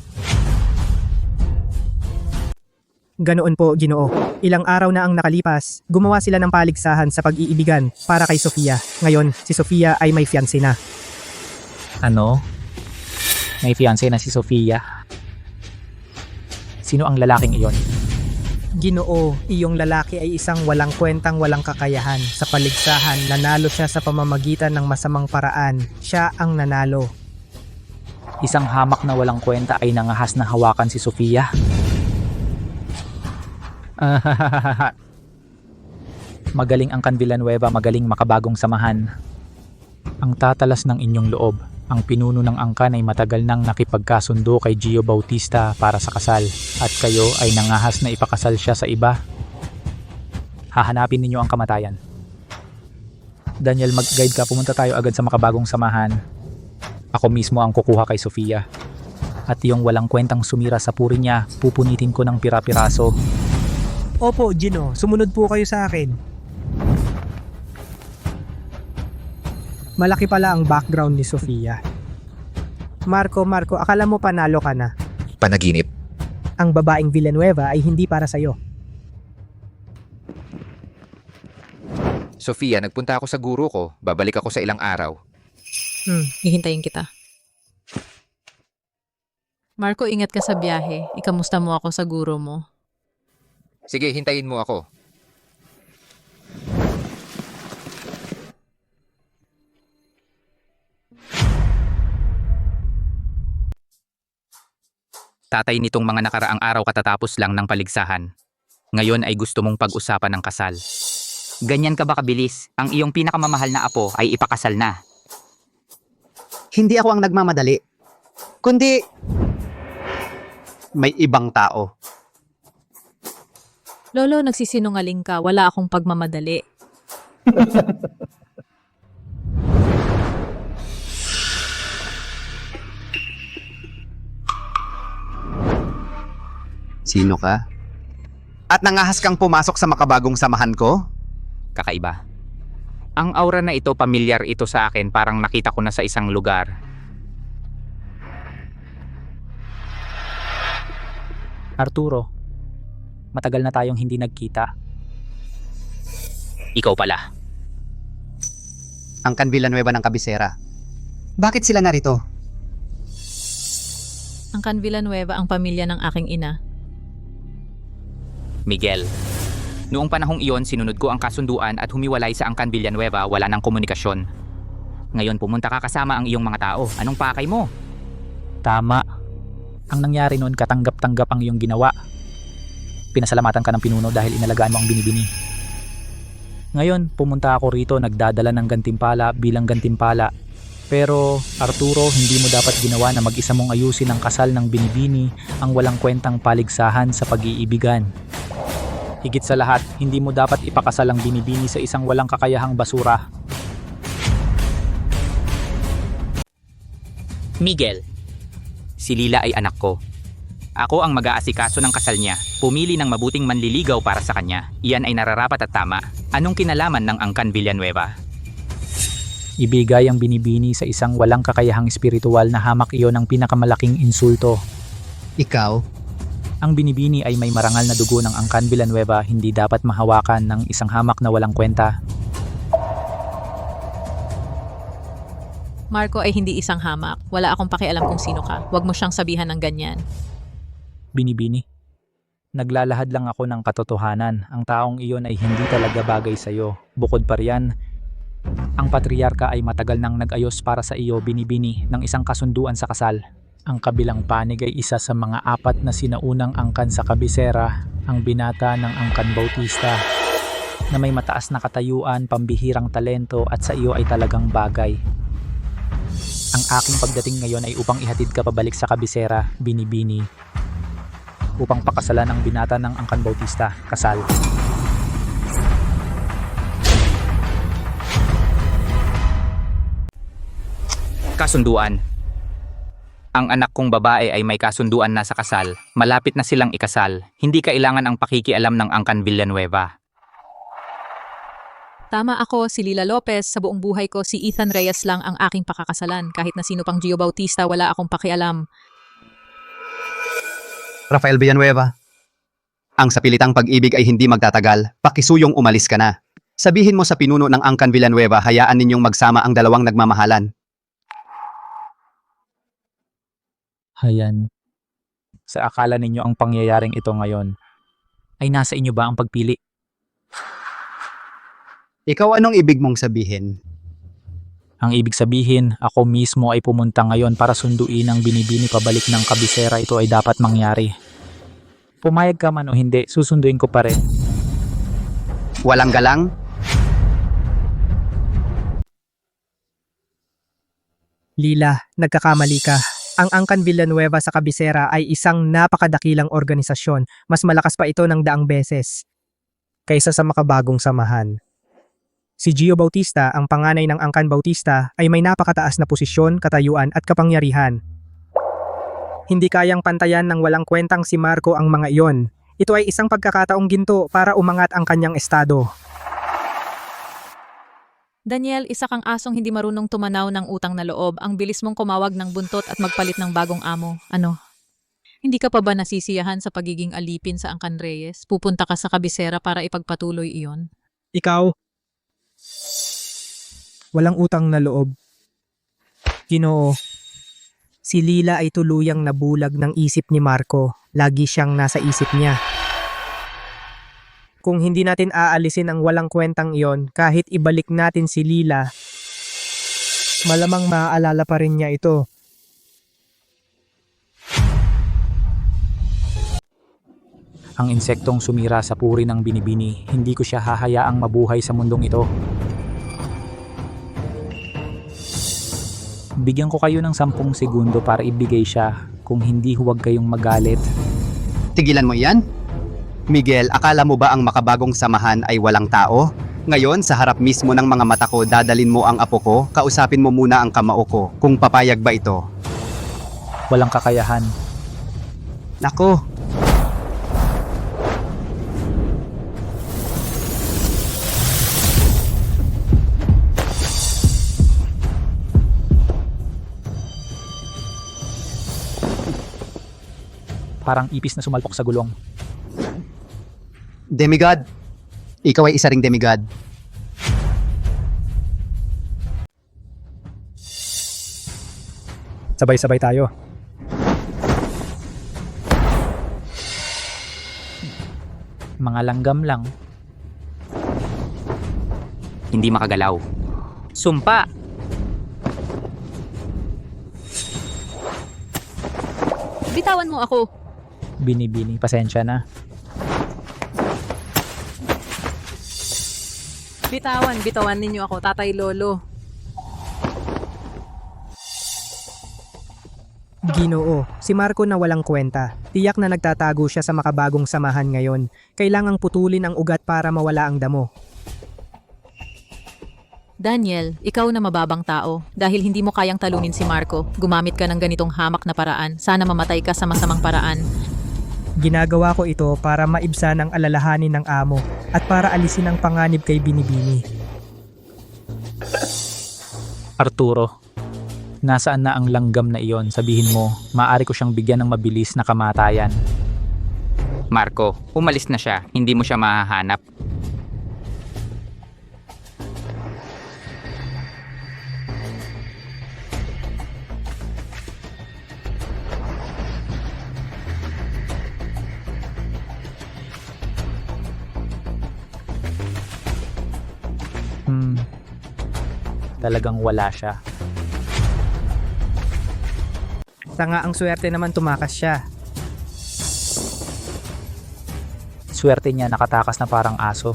Ganoon po, Ginoo. Ilang araw na ang nakalipas, gumawa sila ng paligsahan sa pag-iibigan para kay Sofia. Ngayon, si Sofia ay may fiancé na. Ano? May fiancé na si Sofia? Sino ang lalaking iyon? Ginoo, iyong lalaki ay isang walang kwentang walang kakayahan. Sa paligsahan, nanalo siya sa pamamagitan ng masamang paraan. Siya ang nanalo. Isang hamak na walang kwenta ay nangahas na hawakan si Sofia. Magaling ang Villanueva, magaling makabagong samahan. Ang tatalas ng inyong loob. Ang pinuno ng angkan ay matagal nang nakipagkasundo kay Gio Bautista para sa kasal at kayo ay nangahas na ipakasal siya sa iba. Hahanapin ninyo ang kamatayan. Daniel, mag-guide ka. Pumunta tayo agad sa makabagong samahan. Ako mismo ang kukuha kay Sofia. At yung walang kwentang sumira sa puri niya, pupunitin ko ng pira-piraso. Opo, Gino. Sumunod po kayo sa akin. Malaki pala ang background ni Sofia. Marco, akala mo panalo ka na. Panaginip. Ang babaeng Villanueva ay hindi para sa'yo. Sofia, nagpunta ako sa guro ko. Babalik ako sa ilang araw. Hihintayin kita. Marco, ingat ka sa biyahe. Ikamusta mo ako sa guro mo? Sige, hintayin mo ako. Tatay nitong mga nakaraang araw katatapos lang ng paligsahan. Ngayon ay gusto mong pag-usapan ng kasal. Ganyan ka ba kabilis? Ang iyong pinakamamahal na apo ay ipakasal na. Hindi ako ang nagmamadali. Kundi may ibang tao. Lolo, nagsisinungaling ka. Wala akong pagmamadali. Sino ka? At nangahas kang pumasok sa makabagong samahan ko? Kakaiba. Ang aura na ito, pamilyar ito sa akin, parang nakita ko na sa isang lugar. Arturo, matagal na tayong hindi nagkita. Ikaw pala. Ang Villanueva ng kabisera. Bakit sila narito? Ang Villanueva ang pamilya ng aking ina. Miguel. Noong panahong iyon, sinunod ko ang kasunduan at humiwalay sa Angkan Villanueva, wala ng komunikasyon. Ngayon pumunta ka kasama ang iyong mga tao. Anong pakay mo? Tama. Ang nangyari noon, katanggap-tanggap ang iyong ginawa. Pinasalamatan ka ng pinuno dahil inalagaan mo ang binibini. Ngayon, pumunta ako rito, nagdadala ng gantimpala bilang gantimpala. Pero, Arturo, hindi mo dapat ginawa na mag-isa mong ayusin ang kasal ng binibini, ang walang kwentang paligsahan sa pag-iibigan. Higit sa lahat, hindi mo dapat ipakasal ang binibini sa isang walang kakayahang basura. Miguel. Si Lila ay anak ko. Ako ang mag-aasikaso ng kasal niya. Pumili ng mabuting manliligaw para sa kanya. Iyan ay nararapat at tama. Anong kinalaman ng Angkan Villanueva? Ibigay ang binibini sa isang walang kakayahang espiritual na hamak iyon ang pinakamalaking insulto. Ikaw? Ang binibini ay may marangal na dugo ng Angkan Villanueva, hindi dapat mahawakan ng isang hamak na walang kwenta. Marco ay hindi isang hamak. Wala akong pakialam kung sino ka. Huwag mo siyang sabihan ng ganyan. Binibini. Naglalahad lang ako ng katotohanan. Ang taong iyon ay hindi talaga bagay sa iyo. Bukod pa riyan, ang patriarka ay matagal nang nag-ayos para sa iyo, binibini, ng isang kasunduan sa kasal. Ang kabilang panig ay isa sa mga 4 na sinaunang angkan sa kabisera, ang binata ng Angkan Bautista, na may mataas na katayuan, pambihirang talento at sa iyo ay talagang bagay. Ang aking pagdating ngayon ay upang ihatid ka pabalik sa kabisera, binibini, upang pakasalan ang binata ng Angkan Bautista, kasal. Kasunduan. Ang anak kong babae ay may kasunduan na sa kasal. Malapit na silang ikasal. Hindi kailangan ang pakikialam ng Angkan Villanueva. Tama ako, si Lila Lopez. Sa buong buhay ko, si Ethan Reyes lang ang aking pakakasalan. Kahit na sino pang Gio Bautista, wala akong pakialam. Rafael Villanueva, ang sapilitang pag-ibig ay hindi magtatagal. Pakisuyong umalis ka na. Sabihin mo sa pinuno ng Angkan Villanueva, hayaan ninyong magsama ang dalawang nagmamahalan. Hayan. Sa akala ninyo ang pangyayaring ito ngayon, ay nasa inyo ba ang pagpili? Ikaw anong ibig mong sabihin? Ang ibig sabihin, ako mismo ay pumunta ngayon para sunduin ang binibini pabalik ng kabisera. Ito ay dapat mangyari. Pumayag ka man o hindi, susunduin ko pa rin. Walang galang? Lila, nagkakamali ka. Ang Angkan Villanueva sa kabisera ay isang napakadakilang organisasyon. Mas malakas pa ito ng daang beses kaysa sa makabagong samahan. Si Gio Bautista, ang panganay ng Angkan Bautista, ay may napakataas na posisyon, katayuan at kapangyarihan. Hindi kayang pantayan ng walang kwentang si Marco ang mga iyon. Ito ay isang pagkakataong ginto para umangat ang kanyang estado. Daniel, isa kang asong hindi marunong tumanaw ng utang na loob. Ang bilis mong kumawag ng buntot at magpalit ng bagong amo. Ano? Hindi ka pa ba nasisiyahan sa pagiging alipin sa Angkan Reyes? Pupunta ka sa kabisera para ipagpatuloy iyon? Ikaw, walang utang na loob. Ginoo, si Lila ay tuluyang nabulag ng isip ni Marco. Lagi siyang nasa isip niya. Kung hindi natin aalisin ang walang kwentang iyon, kahit ibalik natin si Lila, malamang maaalala pa rin niya ito. Ang insektong sumira sa puri ng binibini, hindi ko siya hahayaang mabuhay sa mundong ito. Bigyan ko kayo ng 10 segundo para ibigay siya. Kung hindi, huwag kayong magalit. Tigilan mo yan? Miguel, akala mo ba ang makabagong samahan ay walang tao? Ngayon, sa harap mismo ng mga mata ko, dadalin mo ang apo ko, kausapin mo muna ang kamao ko, kung papayag ba ito. Walang kakayahan. Nako, Parang ipis na sumalpok sa gulong. demigod. Ikaw ay isa ring demigod. Sabay-sabay tayo. Mga langgam lang. Hindi makagalaw. Sumpa! Bitawan mo ako. Binibini, pasensya na. Bitawan ninyo ako, Tatay Lolo. Ginoo, si Marco na walang kwenta. Tiyak na nagtatago siya sa makabagong samahan ngayon. Kailangang putulin ang ugat para mawala ang damo. Daniel, ikaw na mababang tao. Dahil hindi mo kayang talunin si Marco, gumamit ka ng ganitong hamak na paraan. Sana mamatay ka sa masamang paraan. Ginagawa ko ito para maibsan ang alalahanin ng amo at para alisin ang panganib kay Binibini. Arturo, nasaan na ang langgam na iyon? Sabihin mo, maaari ko siyang bigyan ng mabilis na kamatayan. Marco, umalis na siya. Hindi mo siya mahahanap. Talagang wala siya. Tanga ang swerte naman tumakas siya. Swerte niya nakatakas na parang aso.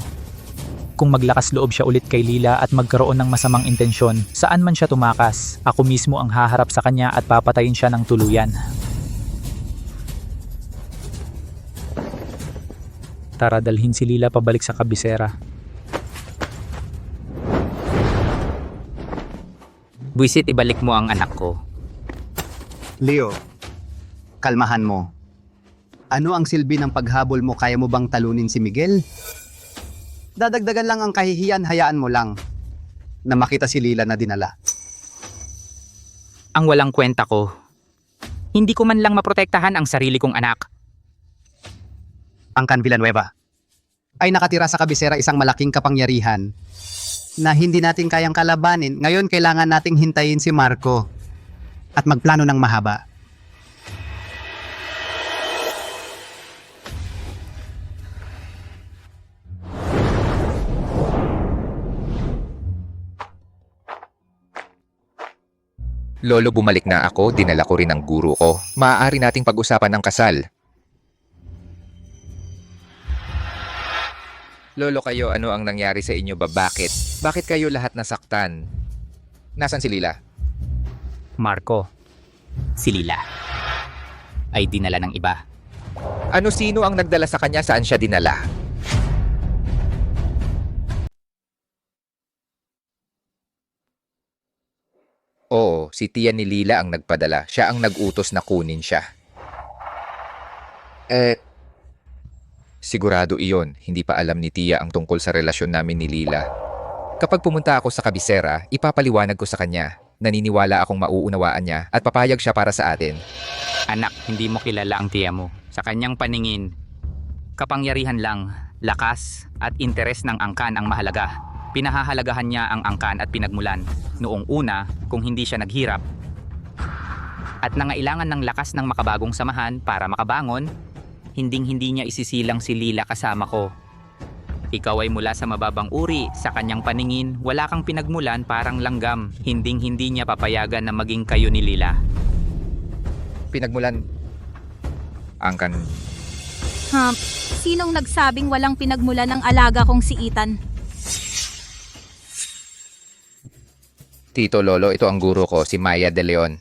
Kung maglakas loob siya ulit kay Lila at magkaroon ng masamang intensyon, saan man siya tumakas, ako mismo ang haharap sa kanya at papatayin siya ng tuluyan. Tara, dalhin si Lila pabalik sa kabisera. Buisit, ibalik mo ang anak ko. Leo, kalmahan mo. Ano ang silbi ng paghabol mo? Kaya mo bang talunin si Miguel? Dadagdagan lang ang kahihiyan, hayaan mo lang na makita si Lila na dinala. Ang walang kwenta ko. Hindi ko man lang maprotektahan ang sarili kong anak. Ang Can Villanueva ay nakatira sa kabisera isang malaking kapangyarihan na hindi natin kayang kalabanin. Ngayon kailangan nating hintayin si Marco at magplano ng mahaba. Lolo, bumalik na ako, dinala ko rin ang guro ko. Maaari nating pag-usapan ng kasal. Lolo, kayo, ano ang nangyari sa inyo ba? Bakit? Bakit kayo lahat nasaktan? Nasaan si Lila? Marco, si Lila ay dinala ng iba. Ano, sino ang nagdala sa kanya? Saan siya dinala? Oo, si tiya ni Lila ang nagpadala. Siya ang nag-utos na kunin siya. Sigurado iyon. Hindi pa alam ni tiya ang tungkol sa relasyon namin ni Lila. Kapag pumunta ako sa kabisera, ipapaliwanag ko sa kanya. Naniniwala akong mauunawaan niya at papayag siya para sa atin. Anak, hindi mo kilala ang tiya mo. Sa kanyang paningin, kapangyarihan lang, lakas at interes ng angkan ang mahalaga. Pinahahalagahan niya ang angkan at pinagmulan. Noong una, kung hindi siya naghirap at nangailangan ng lakas ng makabagong samahan para makabangon, hinding-hindi niya isisilang si Lila kasama ko. Ikaw ay mula sa mababang uri, sa kanyang paningin, wala kang pinagmulan, parang langgam. Hinding-hindi niya papayagan na maging kayo ni Lila. Pinagmulan? Angkan? Sinong nagsabing walang pinagmulan ng alaga kong si Ethan? Tito Lolo, ito ang guro ko, si Maya de Leon.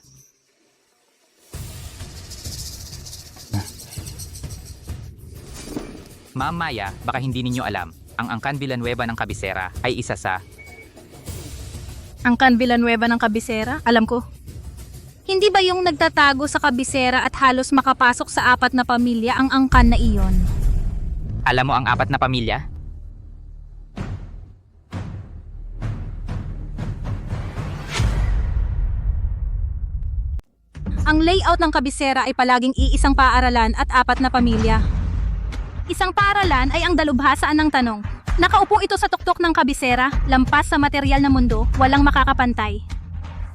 Ma'am Maya, baka hindi ninyo alam, ang Angkan Villanueva ng kabisera ay isa sa... Ang Can Villanueva ng kabisera? Alam ko. Hindi ba yung nagtatago sa kabisera at halos makapasok sa 4 na pamilya ang angkan na iyon? Alam mo ang 4 na pamilya? Ang layout ng kabisera ay palaging iisang paaralan at 4 na pamilya. Isang paaralan ay ang dalubhasaan ng tanong. Nakaupo ito sa tuktok ng kabisera, lampas sa material na mundo, walang makakapantay.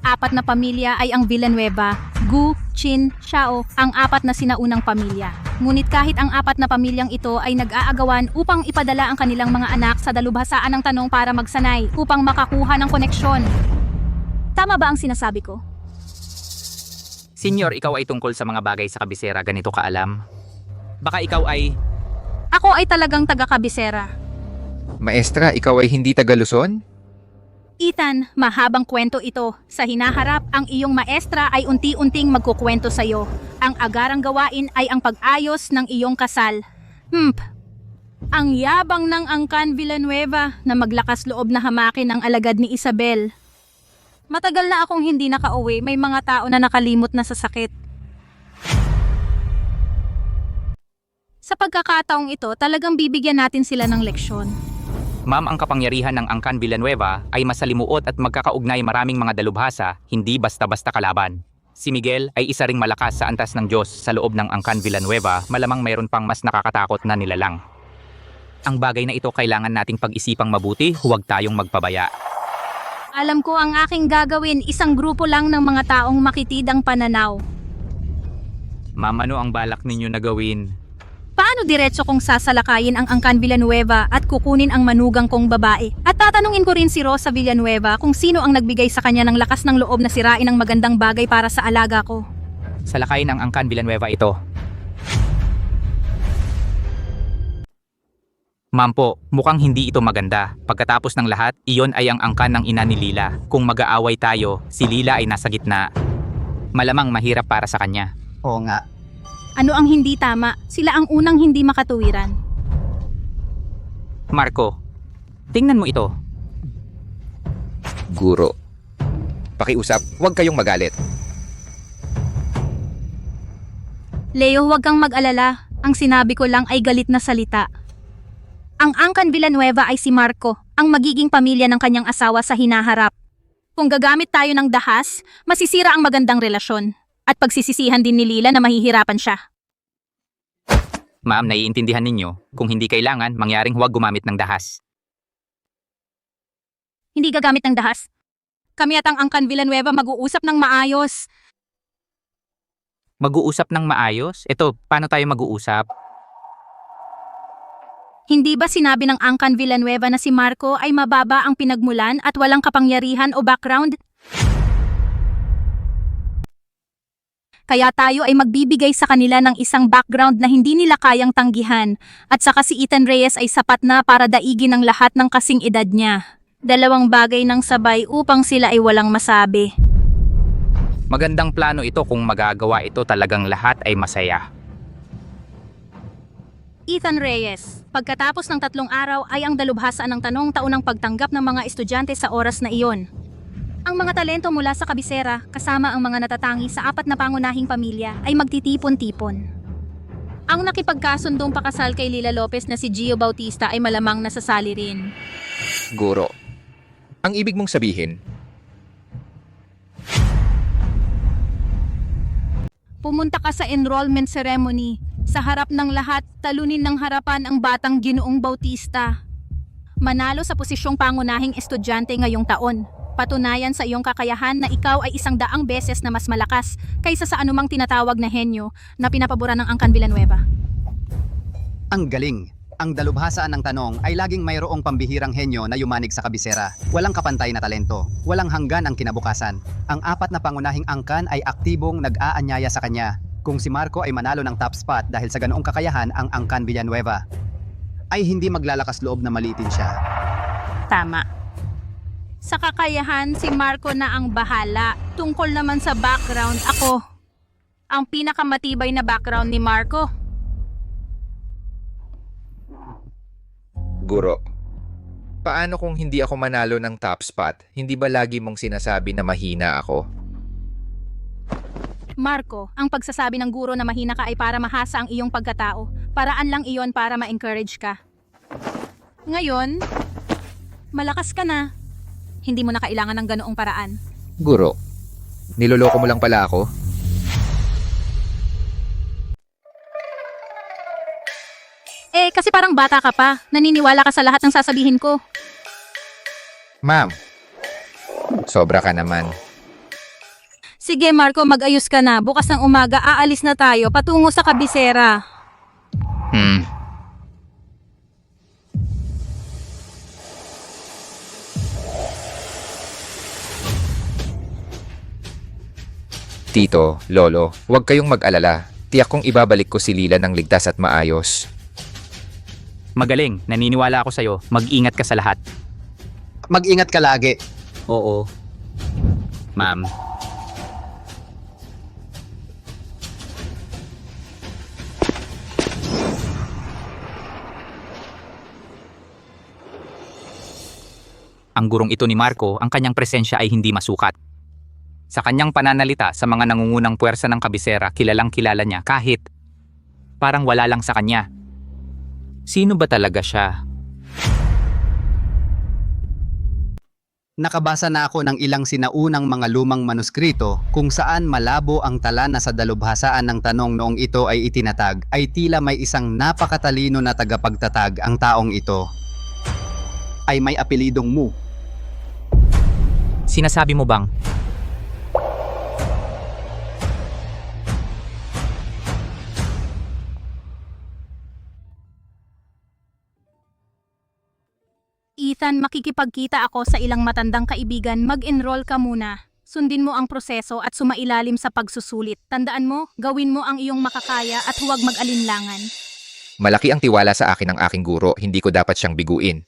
4 na pamilya ay ang Villanueva, Gu, Chin, Xiao, ang 4 na sinaunang pamilya. Ngunit kahit ang 4 na pamilyang ito ay nag-aagawan upang ipadala ang kanilang mga anak sa dalubhasaan ng tanong para magsanay, upang makakuha ng koneksyon. Tama ba ang sinasabi ko? Senyor, ikaw ay tungkol sa mga bagay sa kabisera, ganito ka alam? Baka ikaw ay... Ako ay talagang taga-kabisera. Maestra, ikaw ay hindi taga Luzon? Ethan, mahabang kwento ito. Sa hinaharap, ang iyong maestra ay unti-unting magkukwento sa'yo. Ang agarang gawain ay ang pag-ayos ng iyong kasal. Ang yabang ng Angkan Villanueva na maglakas loob na hamakin ang alagad ni Isabel. Matagal na akong hindi nakauwi, may mga tao na nakalimot na sa sakit. Sa pagkakataong ito, talagang bibigyan natin sila ng leksyon. Ma'am, ang kapangyarihan ng Angkan Villanueva ay masalimuot at magkakaugnay maraming mga dalubhasa, hindi basta-basta kalaban. Si Miguel ay isa ring malakas sa antas ng Diyos sa loob ng Angkan Villanueva, malamang mayroon pang mas nakakatakot na nilalang. Ang bagay na ito kailangan nating pag-isipang mabuti, huwag tayong magpabaya. Alam ko ang aking gagawin, isang grupo lang ng mga taong makitidang pananaw. Ma'am, ano ang balak ninyo na gawin? Paano diretso kong sasalakayin ang Angkan Villanueva at kukunin ang manugang kong babae? At tatanungin ko rin si Rosa Villanueva kung sino ang nagbigay sa kanya ng lakas ng loob na sirain ang magandang bagay para sa alaga ko. Salakayin ang Angkan Villanueva ito. Ma'am po, mukhang hindi ito maganda. Pagkatapos ng lahat, iyon ay ang angkan ng ina ni Lila. Kung mag-aaway tayo, si Lila ay nasa gitna. Malamang mahirap para sa kanya. Oo nga. Ano ang hindi tama? Sila ang unang hindi makatuwiran. Marco, tingnan mo ito. Guro. Pakiusap, huwag kayong magalit. Leo, huwag kang mag-alala. Ang sinabi ko lang ay galit na salita. Ang Angkan Villanueva ay si Marco, ang magiging pamilya ng kanyang asawa sa hinaharap. Kung gagamit tayo ng dahas, masisira ang magandang relasyon. At pagsisisihan din ni Lila na mahihirapan siya. Ma'am, naiintindihan ninyo, kung hindi kailangan, mangyaring huwag gumamit ng dahas. Hindi gagamit ng dahas. Kami at ang Angkan Villanueva mag-uusap ng maayos. Mag-uusap ng maayos? Eto, paano tayo mag-uusap? Hindi ba sinabi ng Angkan Villanueva na si Marco ay mababa ang pinagmulan at walang kapangyarihan o background? Kaya tayo ay magbibigay sa kanila ng isang background na hindi nila kayang tanggihan at saka si Ethan Reyes ay sapat na para daigin ang lahat ng kasing edad niya. Dalawang bagay ng sabay upang sila ay walang masabi. Magandang plano ito kung magagawa ito talagang lahat ay masaya. Ethan Reyes, pagkatapos ng 3 araw ay ang dalubhasa ng tanong taunang pagtanggap ng mga estudyante sa oras na iyon. Ang mga talento mula sa kabisera, kasama ang mga natatangi sa 4 na pangunahing pamilya, ay magtitipon-tipon. Ang nakipagkasundong pakasal kay Lila Lopez na si Gio Bautista ay malamang nasasali rin. Guro, ang ibig mong sabihin, Pumunta ka sa enrollment ceremony. Sa harap ng lahat, talunin ng harapan ang batang Ginoong Bautista. Manalo sa posisyong pangunahing estudyante ngayong taon. Patunayan sa iyong kakayahan na ikaw ay 100 beses na mas malakas kaysa sa anumang tinatawag na henyo na pinapaboran ng Angkan Villanueva. Ang galing! Ang dalubhasaan ng tanong ay laging mayroong pambihirang henyo na yumanig sa kabisera. Walang kapantay na talento. Walang hanggan ang kinabukasan. Ang 4 na pangunahing angkan ay aktibong nag-aanyaya sa kanya. Kung si Marco ay manalo ng top spot dahil sa ganoong kakayahan ang Angkan Villanueva, ay hindi maglalakas loob na maliitin siya. Tama. Sa kakayahan, si Marco na ang bahala. Tungkol naman sa background, ako. Ang pinakamatibay na background ni Marco. Guro, paano kung hindi ako manalo ng top spot? Hindi ba lagi mong sinasabi na mahina ako? Marco, ang pagsasabi ng guro na mahina ka ay para mahasa ang iyong pagkatao. Paraan lang iyon para ma-encourage ka. Ngayon, malakas ka na. Hindi mo na kailangan ng ganoong paraan. Guro, niloloko mo lang pala ako? Kasi parang bata ka pa. Naniniwala ka sa lahat ng sasabihin ko. Ma'am, sobra ka naman. Sige Marco, mag-ayos ka na. Bukas ng umaga, aalis na tayo patungo sa kabisera. Tito, Lolo, huwag kayong mag-alala. Tiyak kong ibabalik ko si Lila ng ligtas at maayos. Magaling, naniniwala ako sa'yo. Mag-ingat ka sa lahat. Mag-ingat ka lagi. Oo. Ma'am. Ang gurong ito ni Marco, ang kanyang presensya ay hindi masukat. Sa kanyang pananalita sa mga nangungunang puwersa ng kabisera, kilalang kilala niya kahit parang wala lang sa kanya. Sino ba talaga siya? Nakabasa na ako ng ilang sinaunang mga lumang manuskrito kung saan malabo ang tala na sa dalubhasaan ng tanong noong ito ay itinatag ay tila may isang napakatalino na tagapagtatag ang taong ito. Ay may apelidong Mu. Sinasabi mo bang? Ethan, makikipagkita ako sa ilang matandang kaibigan. Mag-enroll ka muna. Sundin mo ang proseso at sumailalim sa pagsusulit. Tandaan mo, gawin mo ang iyong makakaya at huwag mag-alinlangan. Malaki ang tiwala sa akin ng aking guro, hindi ko dapat siyang biguin.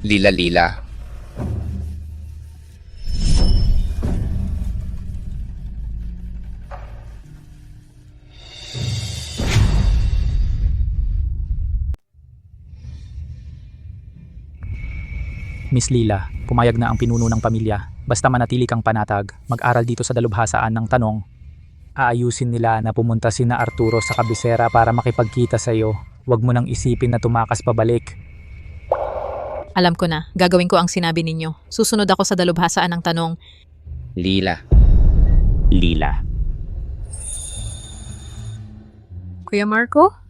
Lila-lila. Miss Lila, pumayag na ang pinuno ng pamilya. Basta manatili kang panatag, mag-aral dito sa dalubhasaan ng tanong. Aayusin nila na pumunta sina Arturo sa kabisera para makipagkita sa iyo. Huwag mo nang isipin na tumakas pabalik. Alam ko na, gagawin ko ang sinabi ninyo. Susunod ako sa dalubhasaan ng tanong. Lila. Lila. Kuya Marco?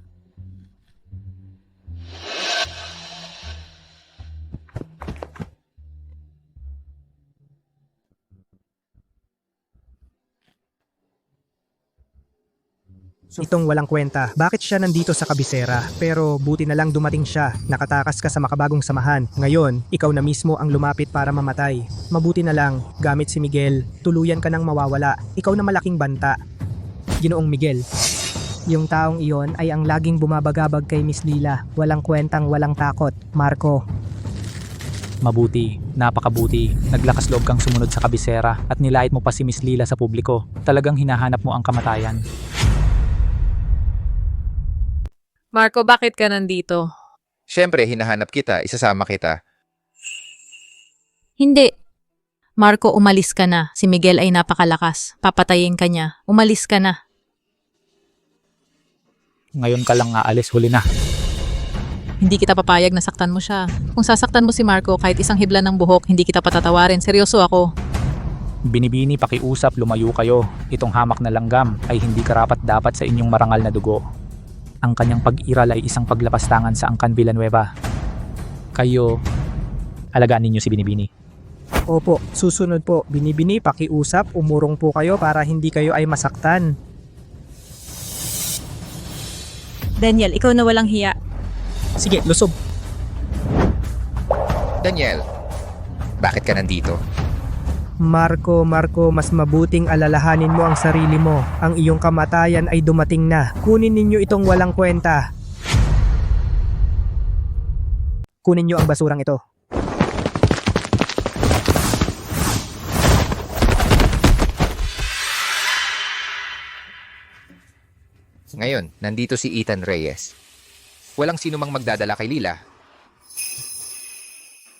Itong walang kwenta, bakit siya nandito sa kabisera? Pero buti na lang dumating siya, nakatakas ka sa makabagong samahan. Ngayon, ikaw na mismo ang lumapit para mamatay. Mabuti na lang, gamit si Miguel, tuluyan ka nang mawawala. Ikaw na malaking banta. Ginoong Miguel, yung taong iyon ay ang laging bumabagabag kay Miss Lila. Walang kwentang walang takot. Marco. Mabuti, napakabuti. Naglakas loob kang sumunod sa kabisera at nilait mo pa si Miss Lila sa publiko. Talagang hinahanap mo ang kamatayan. Marco, bakit ka nandito? Siyempre, hinahanap kita, isasama kita. Hindi. Marco, umalis ka na. Si Miguel ay napakalakas. Papatayin ka niya. Umalis ka na. Ngayon ka lang aalis, huli na. Hindi kita papayag na saktan mo siya. Kung sasaktan mo si Marco kahit isang hibla ng buhok, hindi kita patatawarin. Seryoso ako. Binibini, pakiusap, lumayo kayo. Itong hamak na langgam ay hindi karapat dapat sa inyong marangal na dugo. Ang kanyang pag-iral ay isang paglapastangan sa Angkan Villanueva. Kayo, alagaan ninyo si Binibini. Opo, susunod po. Binibini, pakiusap, umurong po kayo para hindi kayo ay masaktan. Daniel, ikaw na walang hiya. Sige, lusob. Daniel, bakit ka nandito? Marco, mas mabuting alalahanin mo ang sarili mo. Ang iyong kamatayan ay dumating na. Kunin ninyo itong walang kwenta. Kunin niyo ang basurang ito. Ngayon, nandito si Ethan Reyes. Walang sino mang magdadala kay Lila.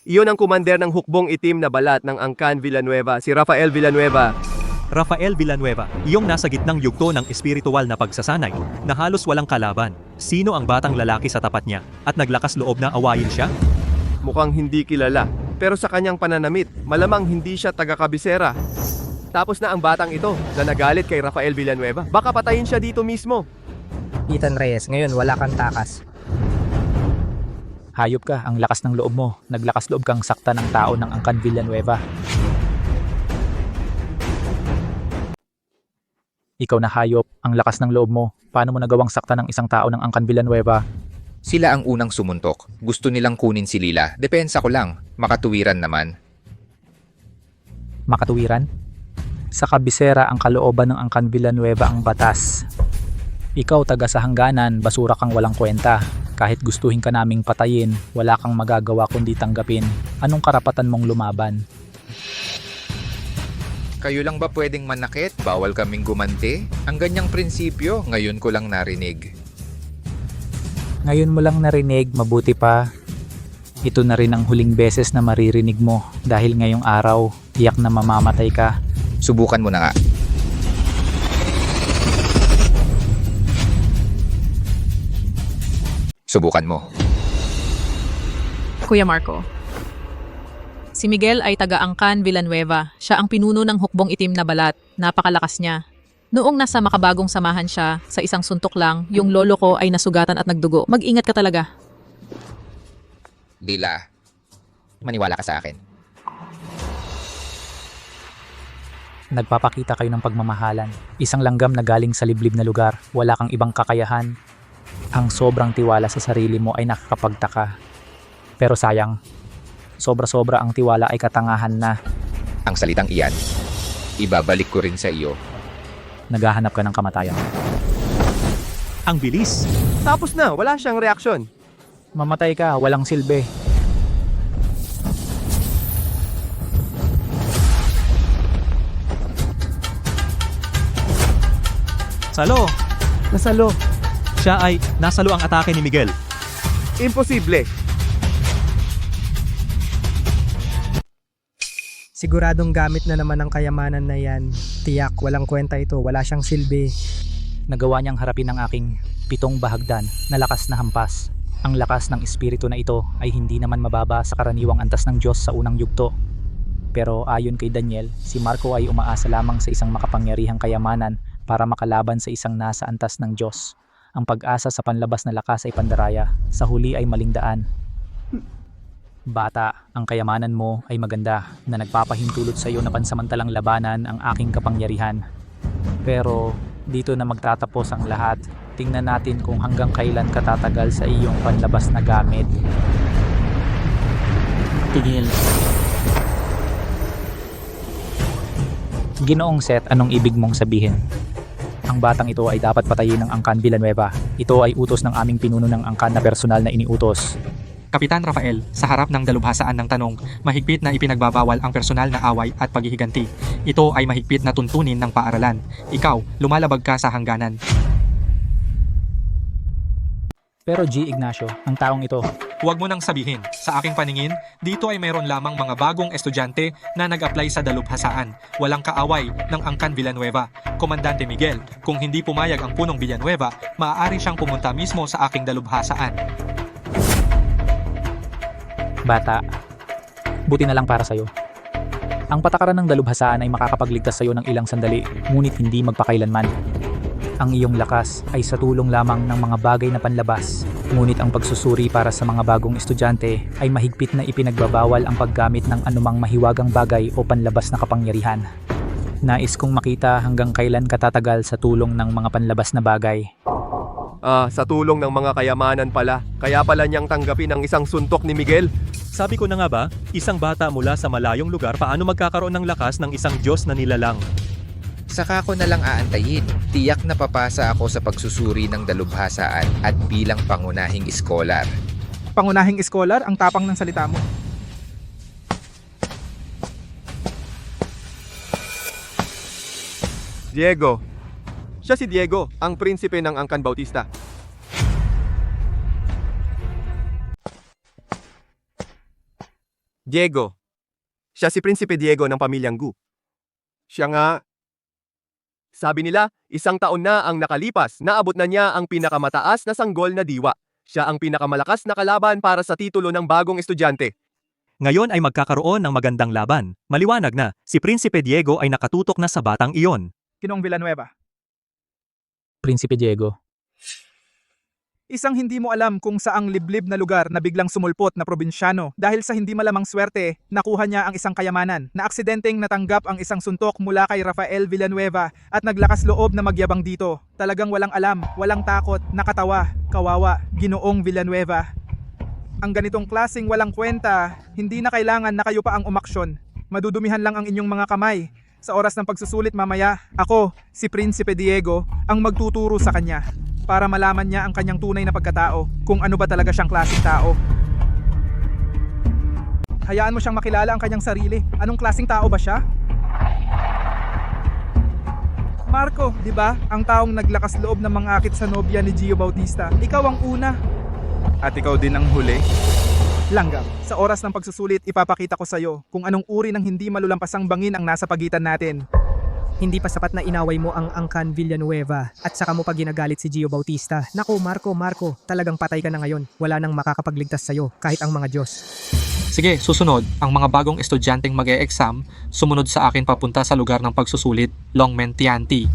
Iyon ang kumander ng hukbong itim na balat ng Angkan Villanueva, si Rafael Villanueva. Rafael Villanueva, iyong nasa gitnang yugto ng espiritual na pagsasanay na halos walang kalaban. Sino ang batang lalaki sa tapat niya at naglakas loob na awayin siya? Mukhang hindi kilala, pero sa kanyang pananamit, malamang hindi siya taga-kabisera. Tapos na ang batang ito na nagalit kay Rafael Villanueva. Baka patayin siya dito mismo. Ethan Reyes, ngayon wala kang takas. Hayop ka, ang lakas ng loob mo. Naglakas loob kang sakta ng tao ng Angkan Villanueva. Ikaw na hayop, ang lakas ng loob mo. Paano mo nagawang sakta ng isang tao ng Angkan Villanueva? Sila ang unang sumuntok. Gusto nilang kunin si Lila. Depensa ko lang. Makatuwiran naman. Makatuwiran? Sa kabisera ang kalooban ng Angkan Villanueva ang batas. Ikaw taga sa hangganan, basura kang walang kwenta. Kahit gustuhin ka naming patayin, wala kang magagawa kundi tanggapin. Anong karapatan mong lumaban? Kayo lang ba pwedeng manakit? Bawal kaming gumanti? Ang ganyang prinsipyo, ngayon ko lang narinig. Ngayon mo lang narinig, mabuti pa. Ito na rin ang huling beses na maririnig mo dahil ngayong araw, tiyak na mamamatay ka. Subukan mo na nga. Subukan mo. Kuya Marco. Si Miguel ay taga Angkan Villanueva. Siya ang pinuno ng hukbong itim na balat. Napakalakas niya. Noong nasa makabagong samahan siya, sa isang suntok lang, yung lolo ko ay nasugatan at nagdugo. Mag-ingat ka talaga. Lila, maniwala ka sa akin. Nagpapakita kayo ng pagmamahalan. Isang langgam na galing sa liblib na lugar. Wala kang ibang kakayahan. Ang sobrang tiwala sa sarili mo ay nakakapagtaka. Pero sayang, sobra-sobra ang tiwala ay katangahan na. Ang salitang iyan, ibabalik ko rin sa iyo. Naghahanap ka ng kamatayan. Ang bilis! Tapos na, wala siyang reaksyon. Mamatay ka, walang silbi. Salo! Nasalo. Siya ay nasalo ang atake ni Miguel. Imposible. Siguradong gamit na naman ang kayamanan na yan. Tiyak, walang kwenta ito. Wala siyang silbi. Nagawa niyang harapin ang aking 7 bahagdan na lakas na hampas. Ang lakas ng espiritu na ito ay hindi naman mababa sa karaniwang antas ng Diyos sa unang yugto. Pero ayon kay Daniel, si Marco ay umaasa lamang sa isang makapangyarihang kayamanan para makalaban sa isang nasa antas ng Diyos. Ang pag-asa sa panlabas na lakas ay pandaraya, sa huli ay maling daan. Bata, ang kayamanan mo ay maganda na nagpapahintulot sa iyo na pansamantalang labanan ang aking kapangyarihan. Pero dito na magtatapos ang lahat. Tingnan natin kung hanggang kailan katatagal sa iyong panlabas na gamit. Tigil. Ginoong Seth, anong ibig mong sabihin? Ang batang ito ay dapat patayin ng Angkan Villanueva. Ito ay utos ng aming pinuno ng Angkan na personal na iniutos. Kapitan Rafael, sa harap ng dalubhasaan ng tanong, mahigpit na ipinagbabawal ang personal na away at paghihiganti. Ito ay mahigpit na tuntunin ng paaralan. Ikaw, lumalabag ka sa hangganan. Pero G. Ignacio, ang taong ito, Huwag mo nang sabihin, sa aking paningin, dito ay mayroon lamang mga bagong estudyante na nag-apply sa dalubhasaan. Walang kaaway ng Angkan Villanueva. Komandante Miguel, kung hindi pumayag ang punong Villanueva, maaari siyang pumunta mismo sa aking dalubhasaan. bata, buti na lang para sa'yo. Ang patakaran ng dalubhasaan ay makakapagligtas sa'yo ng ilang sandali, ngunit hindi magpakailanman. Ang iyong lakas ay sa tulong lamang ng mga bagay na panlabas, ngunit ang pagsusuri para sa mga bagong estudyante ay mahigpit na ipinagbabawal ang paggamit ng anumang mahiwagang bagay o panlabas na kapangyarihan. Nais kong makita hanggang kailan katatagal sa tulong ng mga panlabas na bagay. Sa tulong ng mga kayamanan pala. Kaya pala niyang tanggapin ang isang suntok ni Miguel. Sabi ko na nga ba, isang bata mula sa malayong lugar paano magkakaroon ng lakas ng isang Diyos na nilalang? Saka ko na lang aantayin. Tiyak na papasa ako sa pagsusuri ng dalubhasaan at bilang pangunahing iskolar. Pangunahing iskolar, ang tapang ng salita mo. Diego. Siya si Diego, ang prinsipe ng Angkan Bautista. Diego. Siya si Prinsipe Diego ng pamilyang Gu. Siya nga. Sabi nila, 1 taon na ang nakalipas, naabot na niya ang pinakamataas na sanggol na diwa. Siya ang pinakamalakas na kalaban para sa titulo ng bagong estudyante. Ngayon ay magkakaroon ng magandang laban. Maliwanag na, si Prinsipe Diego ay nakatutok na sa batang iyon. Kinong Villanueva. Prinsipe Diego. Isang hindi mo alam kung saang liblib na lugar na biglang sumulpot na probinsyano dahil sa hindi malamang swerte, nakuha niya ang isang kayamanan na aksidenteng natanggap ang isang suntok mula kay Rafael Villanueva at naglakas loob na magyabang dito. Talagang walang alam, walang takot, nakatawa, kawawa, Ginoong Villanueva. Ang ganitong klaseng walang kwenta, hindi na kailangan na kayo pa ang umaksyon. Madudumihan lang ang inyong mga kamay. Sa oras ng pagsusulit mamaya, ako, si Prinsipe Diego, ang magtuturo sa kanya para malaman niya ang kanyang tunay na pagkatao, kung ano ba talaga siyang klaseng tao. Hayaan mo siyang makilala ang kanyang sarili. Anong klaseng tao ba siya? Marco, di ba? Ang taong naglakas loob ng mga akit sa nobya ni Gio Bautista. Ikaw ang una. At ikaw din ang huli. Langgam, sa oras ng pagsusulit, ipapakita ko sa iyo kung anong uri ng hindi malulampasang bangin ang nasa pagitan natin. Hindi pa sapat na inaway mo ang Angkan Villanueva at saka mo pa ginagalit si Gio Bautista. Naku Marco, talagang patay ka na ngayon. Wala nang makakapagligtas sa'yo kahit ang mga Diyos. Sige, susunod, ang mga bagong estudyanteng mag-e-exam, sumunod sa akin papunta sa lugar ng pagsusulit, Longmen Tianti.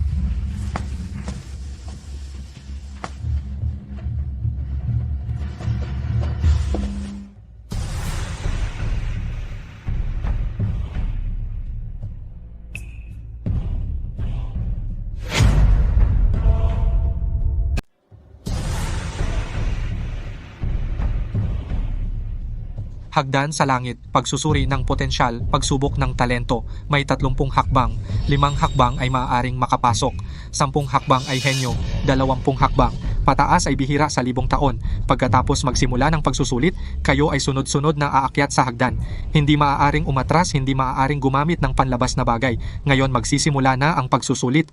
Hagdan sa langit, pagsusuri ng potensyal, pagsubok ng talento. May 30 hakbang, 5 hakbang ay maaaring makapasok, 10 hakbang ay henyo, 20 hakbang. Pataas ay bihira sa 1,000 taon. Pagkatapos magsimula ng pagsusulit, kayo ay sunod-sunod na aakyat sa hagdan. Hindi maaaring umatras, hindi maaaring gumamit ng panlabas na bagay. Ngayon magsisimula na ang pagsusulit.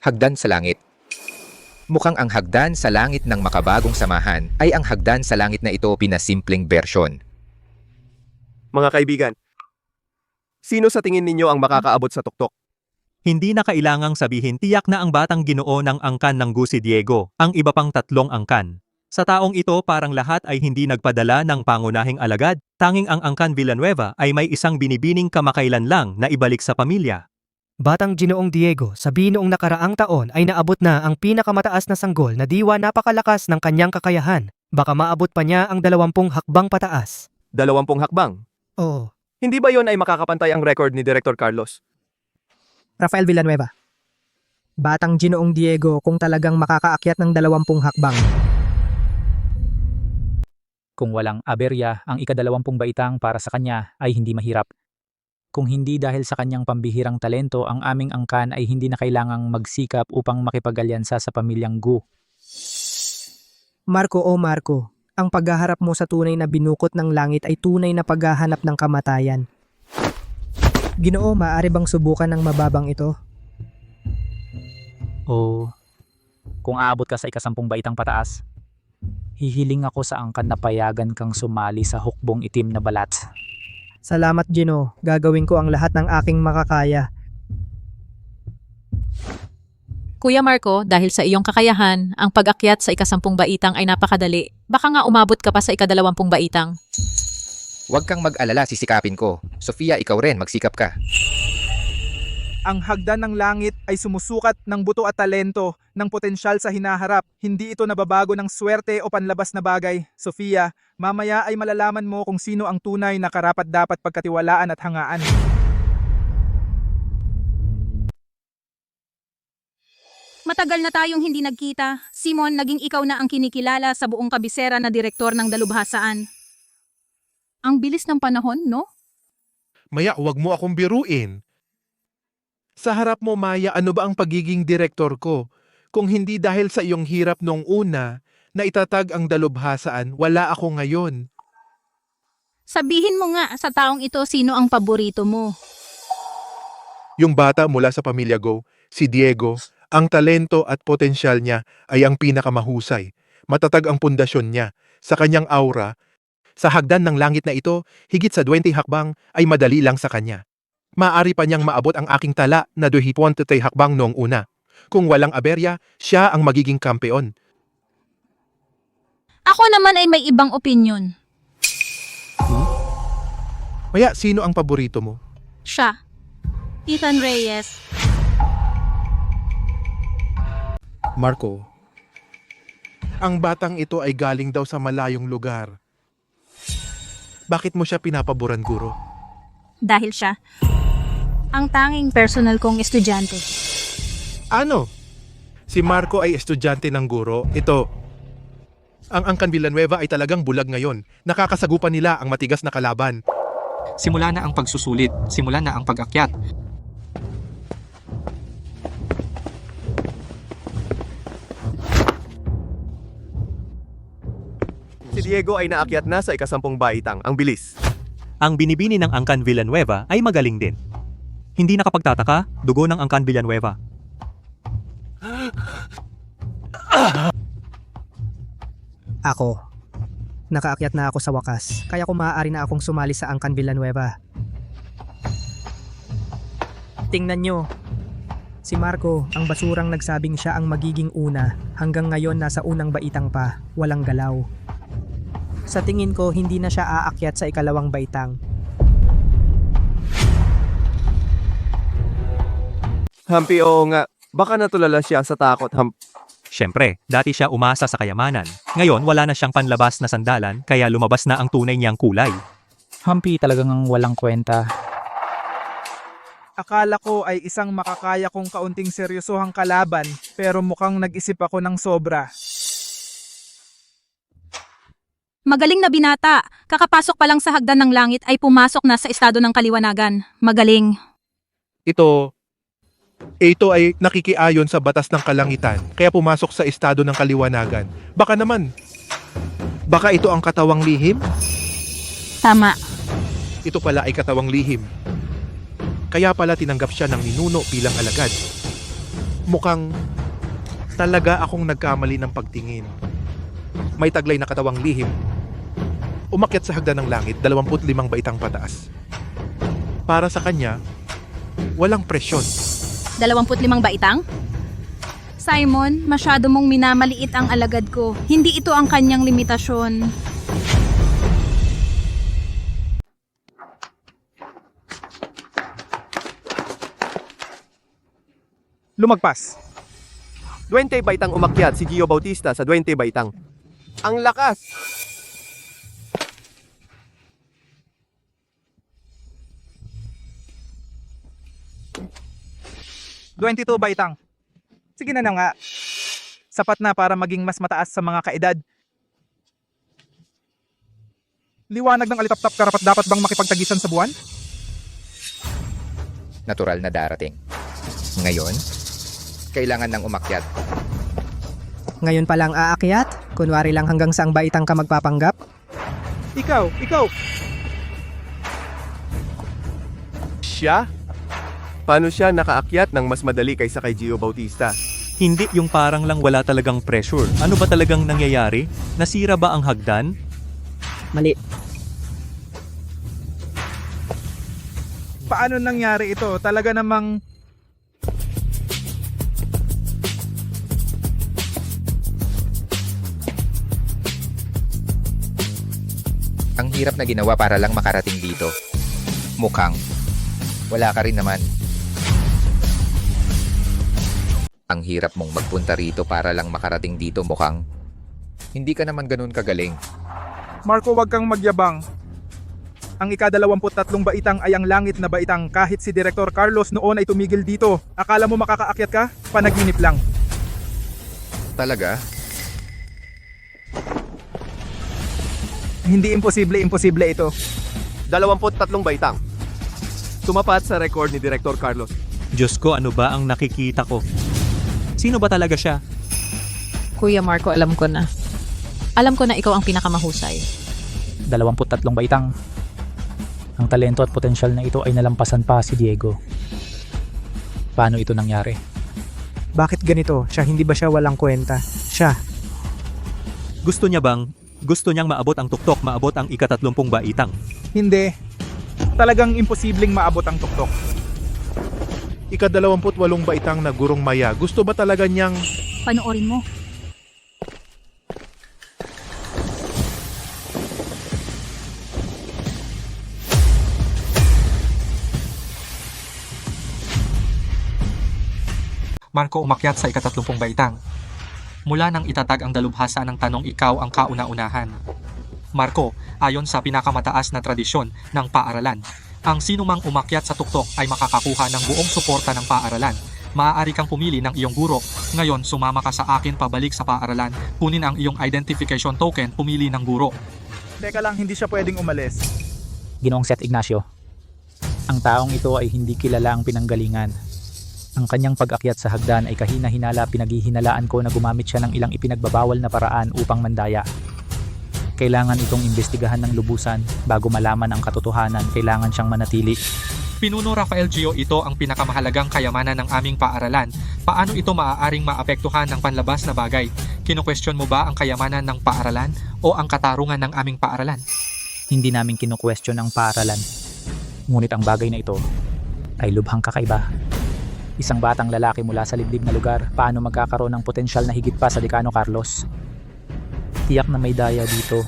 Hagdan sa langit. Mukhang ang hagdan sa langit ng makabagong samahan ay ang hagdan sa langit na ito pinasimpleng bersyon. Mga kaibigan, Sino sa tingin ninyo ang makakaabot sa tuktok? Hindi na kailangang sabihin tiyak na ang batang ginoo ng angkan ng Gu si Diego, ang iba pang 3 angkan. Sa taong ito parang lahat ay hindi nagpadala ng pangunahing alagad, tanging ang angkan Villanueva ay may isang binibining kamakailan lang na ibalik sa pamilya. Batang Ginoong Diego, sabi noong nakaraang taon ay naabot na ang pinakamataas na sanggol na diwa napakalakas ng kanyang kakayahan. Baka maabot pa niya ang 20 hakbang pataas. 20 hakbang? Oo. Hindi ba yon ay makakapantay ang record ni Director Carlos? Rafael Villanueva. Batang Ginoong Diego kung talagang makakaakyat ng 20 hakbang. Kung walang aberya, ang ika-20 baitang para sa kanya ay hindi mahirap. Kung hindi dahil sa kanyang pambihirang talento, ang aming angkan ay hindi na kailangang magsikap upang makipag-alyansa sa pamilyang Gu. Marco o Marco, ang paghaharap mo sa tunay na binukot ng langit ay tunay na paghahanap ng kamatayan. Ginoo, maaari bang subukan ng mababang ito? O kung aabot ka sa ika-10 baitang pataas, hihiling ako sa angkan na payagan kang sumali sa hukbong itim na balat. Salamat, Gino. Gagawin ko ang lahat ng aking makakaya. Kuya Marco, dahil sa iyong kakayahan, ang pag-akyat sa ika-10 baitang ay napakadali. Baka nga umabot ka pa sa ika-20 baitang. Huwag kang mag-alala, sisikapin ko. Sofia, ikaw rin, magsikap ka. Ang hagdan ng langit ay sumusukat ng buto at talento, ng potensyal sa hinaharap. Hindi ito nababago ng swerte o panlabas na bagay. Sofia, mamaya ay malalaman mo kung sino ang tunay na karapat-dapat pagkatiwalaan at hangaan. Matagal na tayong hindi nagkita. Simon, naging ikaw na ang kinikilala sa buong kabisera na direktor ng dalubhasaan. Ang bilis ng panahon, no? Maya, huwag mo akong biruin. Sa harap mo, Maya, ano ba ang pagiging direktor ko? Kung hindi dahil sa iyong hirap noong una, na itatag ang dalubhasaan, wala ako ngayon. Sabihin mo nga sa taong ito sino ang paborito mo. Yung bata mula sa pamilya Go, si Diego, ang talento at potensyal niya ay ang pinakamahusay. Matatag ang pundasyon niya. Sa kanyang aura, sa hagdan ng langit na ito, higit sa 20 hakbang ay madali lang sa kanya. Maaari pa niyang maabot ang aking tala na 20 hakbang noong una. Kung walang aberya, siya ang magiging kampeon. Ako naman ay may ibang opinyon. Maya, sino ang paborito mo? Siya. Ethan Reyes. Marco, ang batang ito ay galing daw sa malayong lugar. Bakit mo siya pinapaboran, Guro? Dahil siya ang tanging personal kong estudyante. Ano? Si Marco ay estudyante ng Guro. Ito, ang Angkan Villanueva ay talagang bulag ngayon. Nakakasagupan nila ang matigas na kalaban. Simula na ang pagsusulit, simula na ang pag-akyat. Si Diego ay naakyat na sa ika-10 baitang. Ang bilis. Ang binibini ng Angkan Villanueva ay magaling din. Hindi nakapagtataka, dugo ng Angkan Villanueva. Ako. Nakaakyat na ako sa wakas, kaya kung maaari na akong sumali sa Angkan Villanueva. Tingnan nyo. Si Marco, ang basurang nagsabing siya ang magiging una, hanggang ngayon nasa unang baitang pa, walang galaw. Sa tingin ko, hindi na siya aakyat sa ikalawang baitang. Hampi, oo nga. Baka natulala siya sa takot, Siyempre, dati siya umasa sa kayamanan. Ngayon, wala na siyang panlabas na sandalan, kaya lumabas na ang tunay niyang kulay. Hampi talagang walang kwenta. Akala ko ay isang makakaya kong kaunting seryosohang kalaban, pero mukhang nag-isip ako ng sobra. Magaling na binata. Kakapasok pa lang sa hagdan ng langit ay pumasok na sa estado ng kaliwanagan. Magaling. Ito ay nakikiayon sa batas ng kalangitan, kaya pumasok sa estado ng kaliwanagan. Baka ito ang katawang lihim? Tama. Ito pala ay katawang lihim. Kaya pala tinanggap siya ng ninuno bilang alagad. Mukhang talaga akong nagkamali ng pagtingin. May taglay na katawang lihim. Umakyat sa hagdan ng langit, 25 baitang pataas. Para sa kanya, walang presyon. 25 baitang? Simon, masyado mong minamaliit ang alagad ko. Hindi ito ang kanyang limitasyon. Lumagpas. 20 baitang umakyat si Gio Bautista sa 20 baitang. Ang lakas! $22 baitang. Sige na nga. Sapat na para maging mas mataas sa mga kaedad. Liwanag ng alitap-tap karapat dapat bang makipagtagisan sa buwan? Natural na darating. Ngayon, kailangan ng umakyat. Ngayon pa lang aakyat? Kunwari lang hanggang saang baitang ka magpapanggap? Ikaw! Siya? Paano siya nakaakyat ng mas madali kaysa kay Gio Bautista? Hindi yung parang lang wala talagang pressure. Ano ba talagang nangyayari? Nasira ba ang hagdan? Mali. Paano nangyari ito? Talaga namang... Ang hirap na ginawa para lang makarating dito. Mukhang wala ka rin naman. Ang hirap mong magpunta rito para lang makarating dito, mukhang hindi ka naman ganun kagaling. Marco, wag kang magyabang. Ang ika-23 baitang ay ang langit na baitang. Kahit si Direktor Carlos noon ay tumigil dito. Akala mo makakaakyat ka? Panaginip lang. Talaga? Hindi imposible ito. 23 baitang. Tumapat sa record ni Direktor Carlos. Diyos ko, ano ba ang nakikita ko? Sino ba talaga siya? Kuya Marco, alam ko na. Alam ko na ikaw ang pinakamahusay. 23 baitang. Ang talento at potensyal na ito ay nalampasan pa si Diego. Paano ito nangyari? Bakit ganito? Hindi ba siya walang kwenta? Siya. Gusto niyang maabot ang tuktok, maabot ang ika-30 baitang. Hindi. Talagang imposibleng maabot ang tuktok. Ika-28 baitang na gurong maya. Gusto ba talaga niyang... Panoorin mo. Marco umakyat sa ika-30 baitang. Mula nang itatag ang dalubhasa ng tanong ikaw ang kauna-unahan. Marco, ayon sa pinakamataas na tradisyon ng paaralan, ang sinumang umakyat sa tuktok ay makakakuha ng buong suporta ng paaralan. Maaari kang pumili ng iyong guro. Ngayon, sumama ka sa akin pabalik sa paaralan. Kunin ang iyong identification token, pumili ng guro. Teka lang, hindi siya pwedeng umalis. Ginoong Seth Ignacio. Ang taong ito ay hindi kilala ang pinanggalingan. Ang kanyang pag-akyat sa hagdan ay kahina-hinala, pinaghihinalaan ko na gumamit siya ng ilang ipinagbabawal na paraan upang mandaya. Kailangan itong imbestigahan ng lubusan bago malaman ang katotohanan. Kailangan siyang manatili. Pinuno Rafael Gio, ito ang pinakamahalagang kayamanan ng aming paaralan. Paano ito maaaring maapektuhan ng panlabas na bagay? Kino-question mo ba ang kayamanan ng paaralan o ang katarungan ng aming paaralan? Hindi namin kino-question ang paaralan. Ngunit ang bagay na ito ay lubhang kakaiba. Isang batang lalaki mula sa liblib na lugar, paano magkakaroon ng potensyal na higit pa sa Dekano Carlos? Tiyak na may daya dito.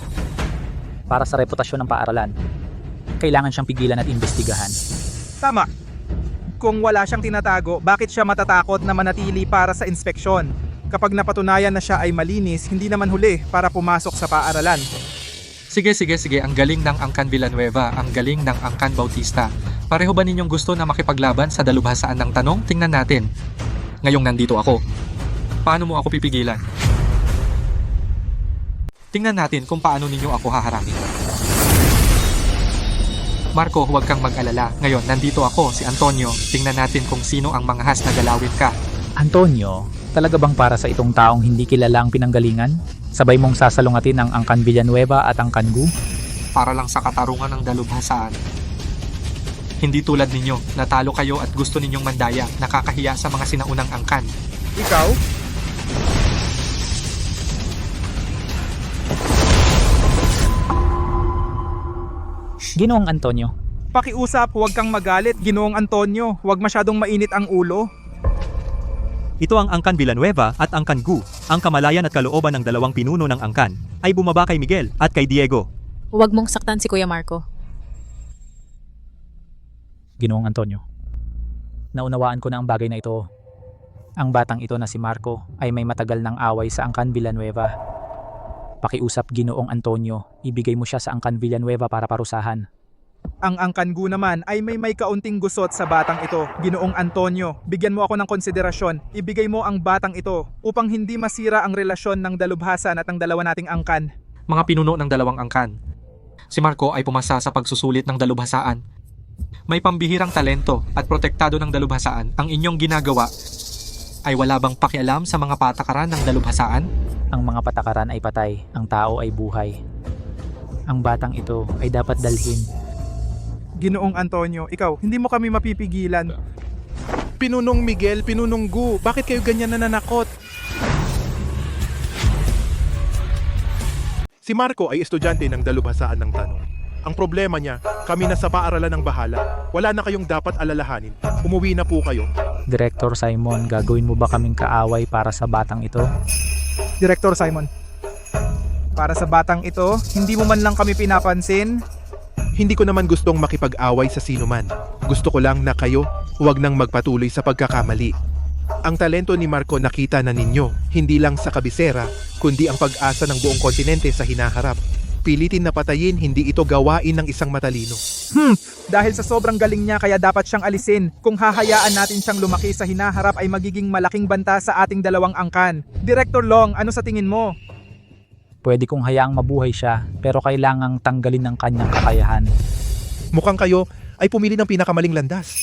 Para sa reputasyon ng paaralan, kailangan siyang pigilan at imbestigahan. Tama. Kung wala siyang tinatago, bakit siya matatakot na manatili para sa inspeksyon? Kapag napatunayan na siya ay malinis, hindi naman huli para pumasok sa paaralan. Sige. Ang galing ng Angkan Villanueva, ang galing ng Angkan Bautista. Pareho ba ninyong gusto na makipaglaban sa dalubhasaan ng tanong? Tingnan natin. Ngayong nandito ako. Paano mo ako pipigilan? Tingnan natin kung paano ninyo ako haharangin. Marco, huwag kang mag-alala. Ngayon, nandito ako, si Antonio. Tingnan natin kung sino ang manghas na galawin ka. Antonio, talaga bang para sa itong taong hindi kilala ang pinanggalingan? Sabay mong sasalungatin ang Angkan Villanueva at ang Kangu? Para lang sa katarungan ng dalubhasaan. Hindi tulad ninyo, natalo kayo at gusto ninyong mandaya, nakakahiya sa mga sinaunang angkan. Ikaw? Ginoong Antonio, Pakiusap, huwag kang magalit, Ginoong Antonio. Huwag masyadong mainit ang ulo. Ito ang Angkan Villanueva at Angkan Gu. Ang kamalayan at kalooban ng dalawang pinuno ng Angkan ay bumaba kay Miguel at kay Diego. Huwag mong saktan si Kuya Marco. Ginoong Antonio, naunawaan ko na ang bagay na ito. Ang batang ito na si Marco ay may matagal ng away sa Angkan Villanueva. Pakiusap, Ginoong Antonio, ibigay mo siya sa Angkan Villanueva para parusahan. Ang Angkan Gu naman ay may kaunting gusot sa batang ito. Ginoong Antonio, bigyan mo ako ng konsiderasyon. Ibigay mo ang batang ito upang hindi masira ang relasyon ng dalubhasan at ang dalawa nating angkan. Mga pinuno ng dalawang angkan. Si Marco ay pumasa sa pagsusulit ng dalubhasaan. May pambihirang talento at protektado ng dalubhasaan. Ang inyong ginagawa ay wala bang pakialam sa mga patakaran ng dalubhasaan? Ang mga patakaran ay patay, ang tao ay buhay. Ang batang ito ay dapat dalhin. Ginoong Antonio, ikaw, hindi mo kami mapipigilan. Pinunong Miguel, Pinunong Gu, bakit kayo ganyan nananakot? Si Marco ay estudyante ng dalubhasaan ng tanong. Ang problema niya, kami na sa paaralan ng bahala. Wala na kayong dapat alalahanin. Umuwi na po kayo. Director Simon, gagawin mo ba kaming kaaway para sa batang ito? Director Simon, para sa batang ito, hindi mo man lang kami pinapansin. Hindi ko naman gustong makipag-away sa sino man. Gusto ko lang na kayo huwag nang magpatuloy sa pagkakamali. Ang talento ni Marco nakita na ninyo, hindi lang sa kabisera, kundi ang pag-asa ng buong kontinente sa hinaharap. Pilitin na patayin, hindi ito gawain ng isang matalino. Dahil sa sobrang galing niya kaya dapat siyang alisin. Kung hahayaan natin siyang lumaki sa hinaharap ay magiging malaking banta sa ating dalawang angkan. Director Long, ano sa tingin mo? Pwede kong hayaang mabuhay siya, pero kailangang tanggalin ng kanyang kakayahan. Mukhang kayo ay pumili ng pinakamaling landas.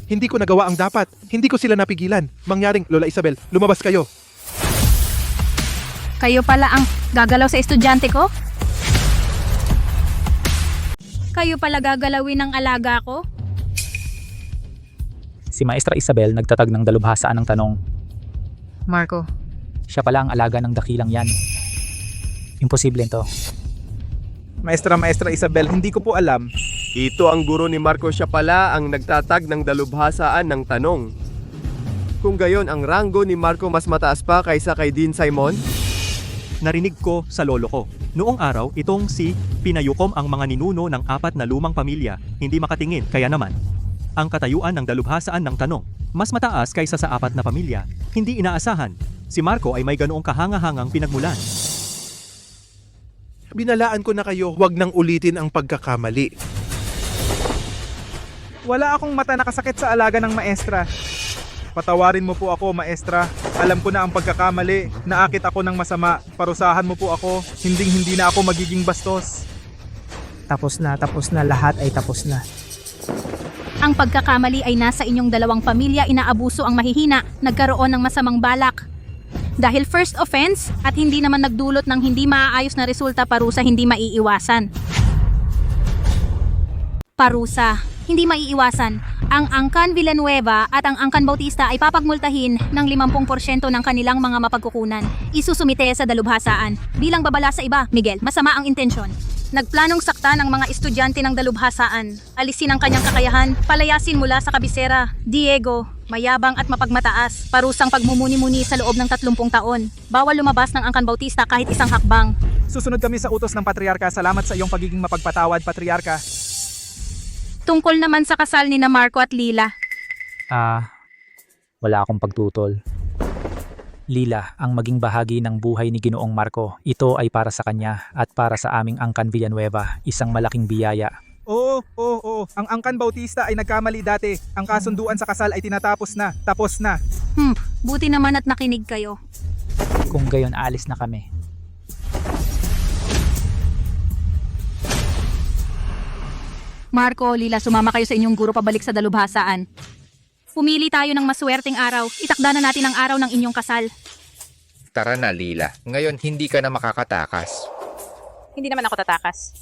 Hindi ko nagawa ang dapat. Hindi ko sila napigilan. Mangyaring, Lola Isabel, lumabas kayo. Kayo pala ang gagalaw sa estudyante ko? Kayo pala gagalawin ng alaga ko? Si Maestra Isabel nagtatag ng dalubhasaan ng tanong. Marco, Siya pala ang alaga ng dakilang yan. Imposible ito. Maestra Isabel, hindi ko po alam. Ito ang guro ni Marco, siya pala ang nagtatag ng dalubhasaan ng tanong. Kung gayon, ang ranggo ni Marco mas mataas pa kaysa kay Dean Simon? Narinig ko sa lolo ko. Noong araw, itong si Pinayukom ang mga ninuno ng 4 na lumang pamilya, hindi makatingin, kaya naman. Ang katayuan ng dalubhasaan ng tanong, mas mataas kaysa sa 4 na pamilya, hindi inaasahan. Si Marco ay may ganoong kahanga-hangang pinagmulan. Binalaan ko na kayo, huwag nang ulitin ang pagkakamali. Wala akong mata nakasakit sa alaga ng maestra. Patawarin mo po ako, maestra. Alam ko na ang pagkakamali. Naakit ako ng masama. Parusahan mo po ako. Hindi na ako magiging bastos. Tapos na, lahat ay tapos na. Ang pagkakamali ay nasa inyong dalawang pamilya, inaabuso ang mahihina, nagkaroon ng masamang balak. Dahil first offense at hindi naman nagdulot ng hindi maaayos na resulta, parusa hindi maiiwasan. Parusa, hindi maiiwasan. Ang Angkan Villanueva at ang Angkan Bautista ay papagmultahin ng 50% ng kanilang mga mapagkukunan. Isusumite sa dalubhasaan. Bilang babala sa iba, Miguel, masama ang intensyon. Nagplanong sakta ng mga estudyante ng dalubhasaan. Alisin ang kanyang kakayahan, palayasin mula sa kabisera. Diego, mayabang at mapagmataas. Parusang pagmumuni-muni sa loob ng 30 taon. Bawal lumabas ng Angkan Bautista kahit isang hakbang. Susunod kami sa utos ng Patriarka. Salamat sa iyong pagiging mapagpatawad, Patriarka. Tungkol naman sa kasal ni na Marco at Lila. Wala akong pagtutol. Lila, ang maging bahagi ng buhay ni Ginoong Marco, ito ay para sa kanya at para sa aming Angkan Villanueva, isang malaking biyaya. Oo. Ang Angkan Bautista ay nagkamali dati. Ang kasunduan sa kasal ay tinatapos na. Tapos na. Buti naman at nakinig kayo. Kung gayon, alis na kami. Marco, Lila, sumama kayo sa inyong guro pabalik sa dalubhasaan. Pumili tayo ng maswerteng araw. Itakda na natin ang araw ng inyong kasal. Tara na, Lila. Ngayon, hindi ka na makakatakas. Hindi naman ako tatakas.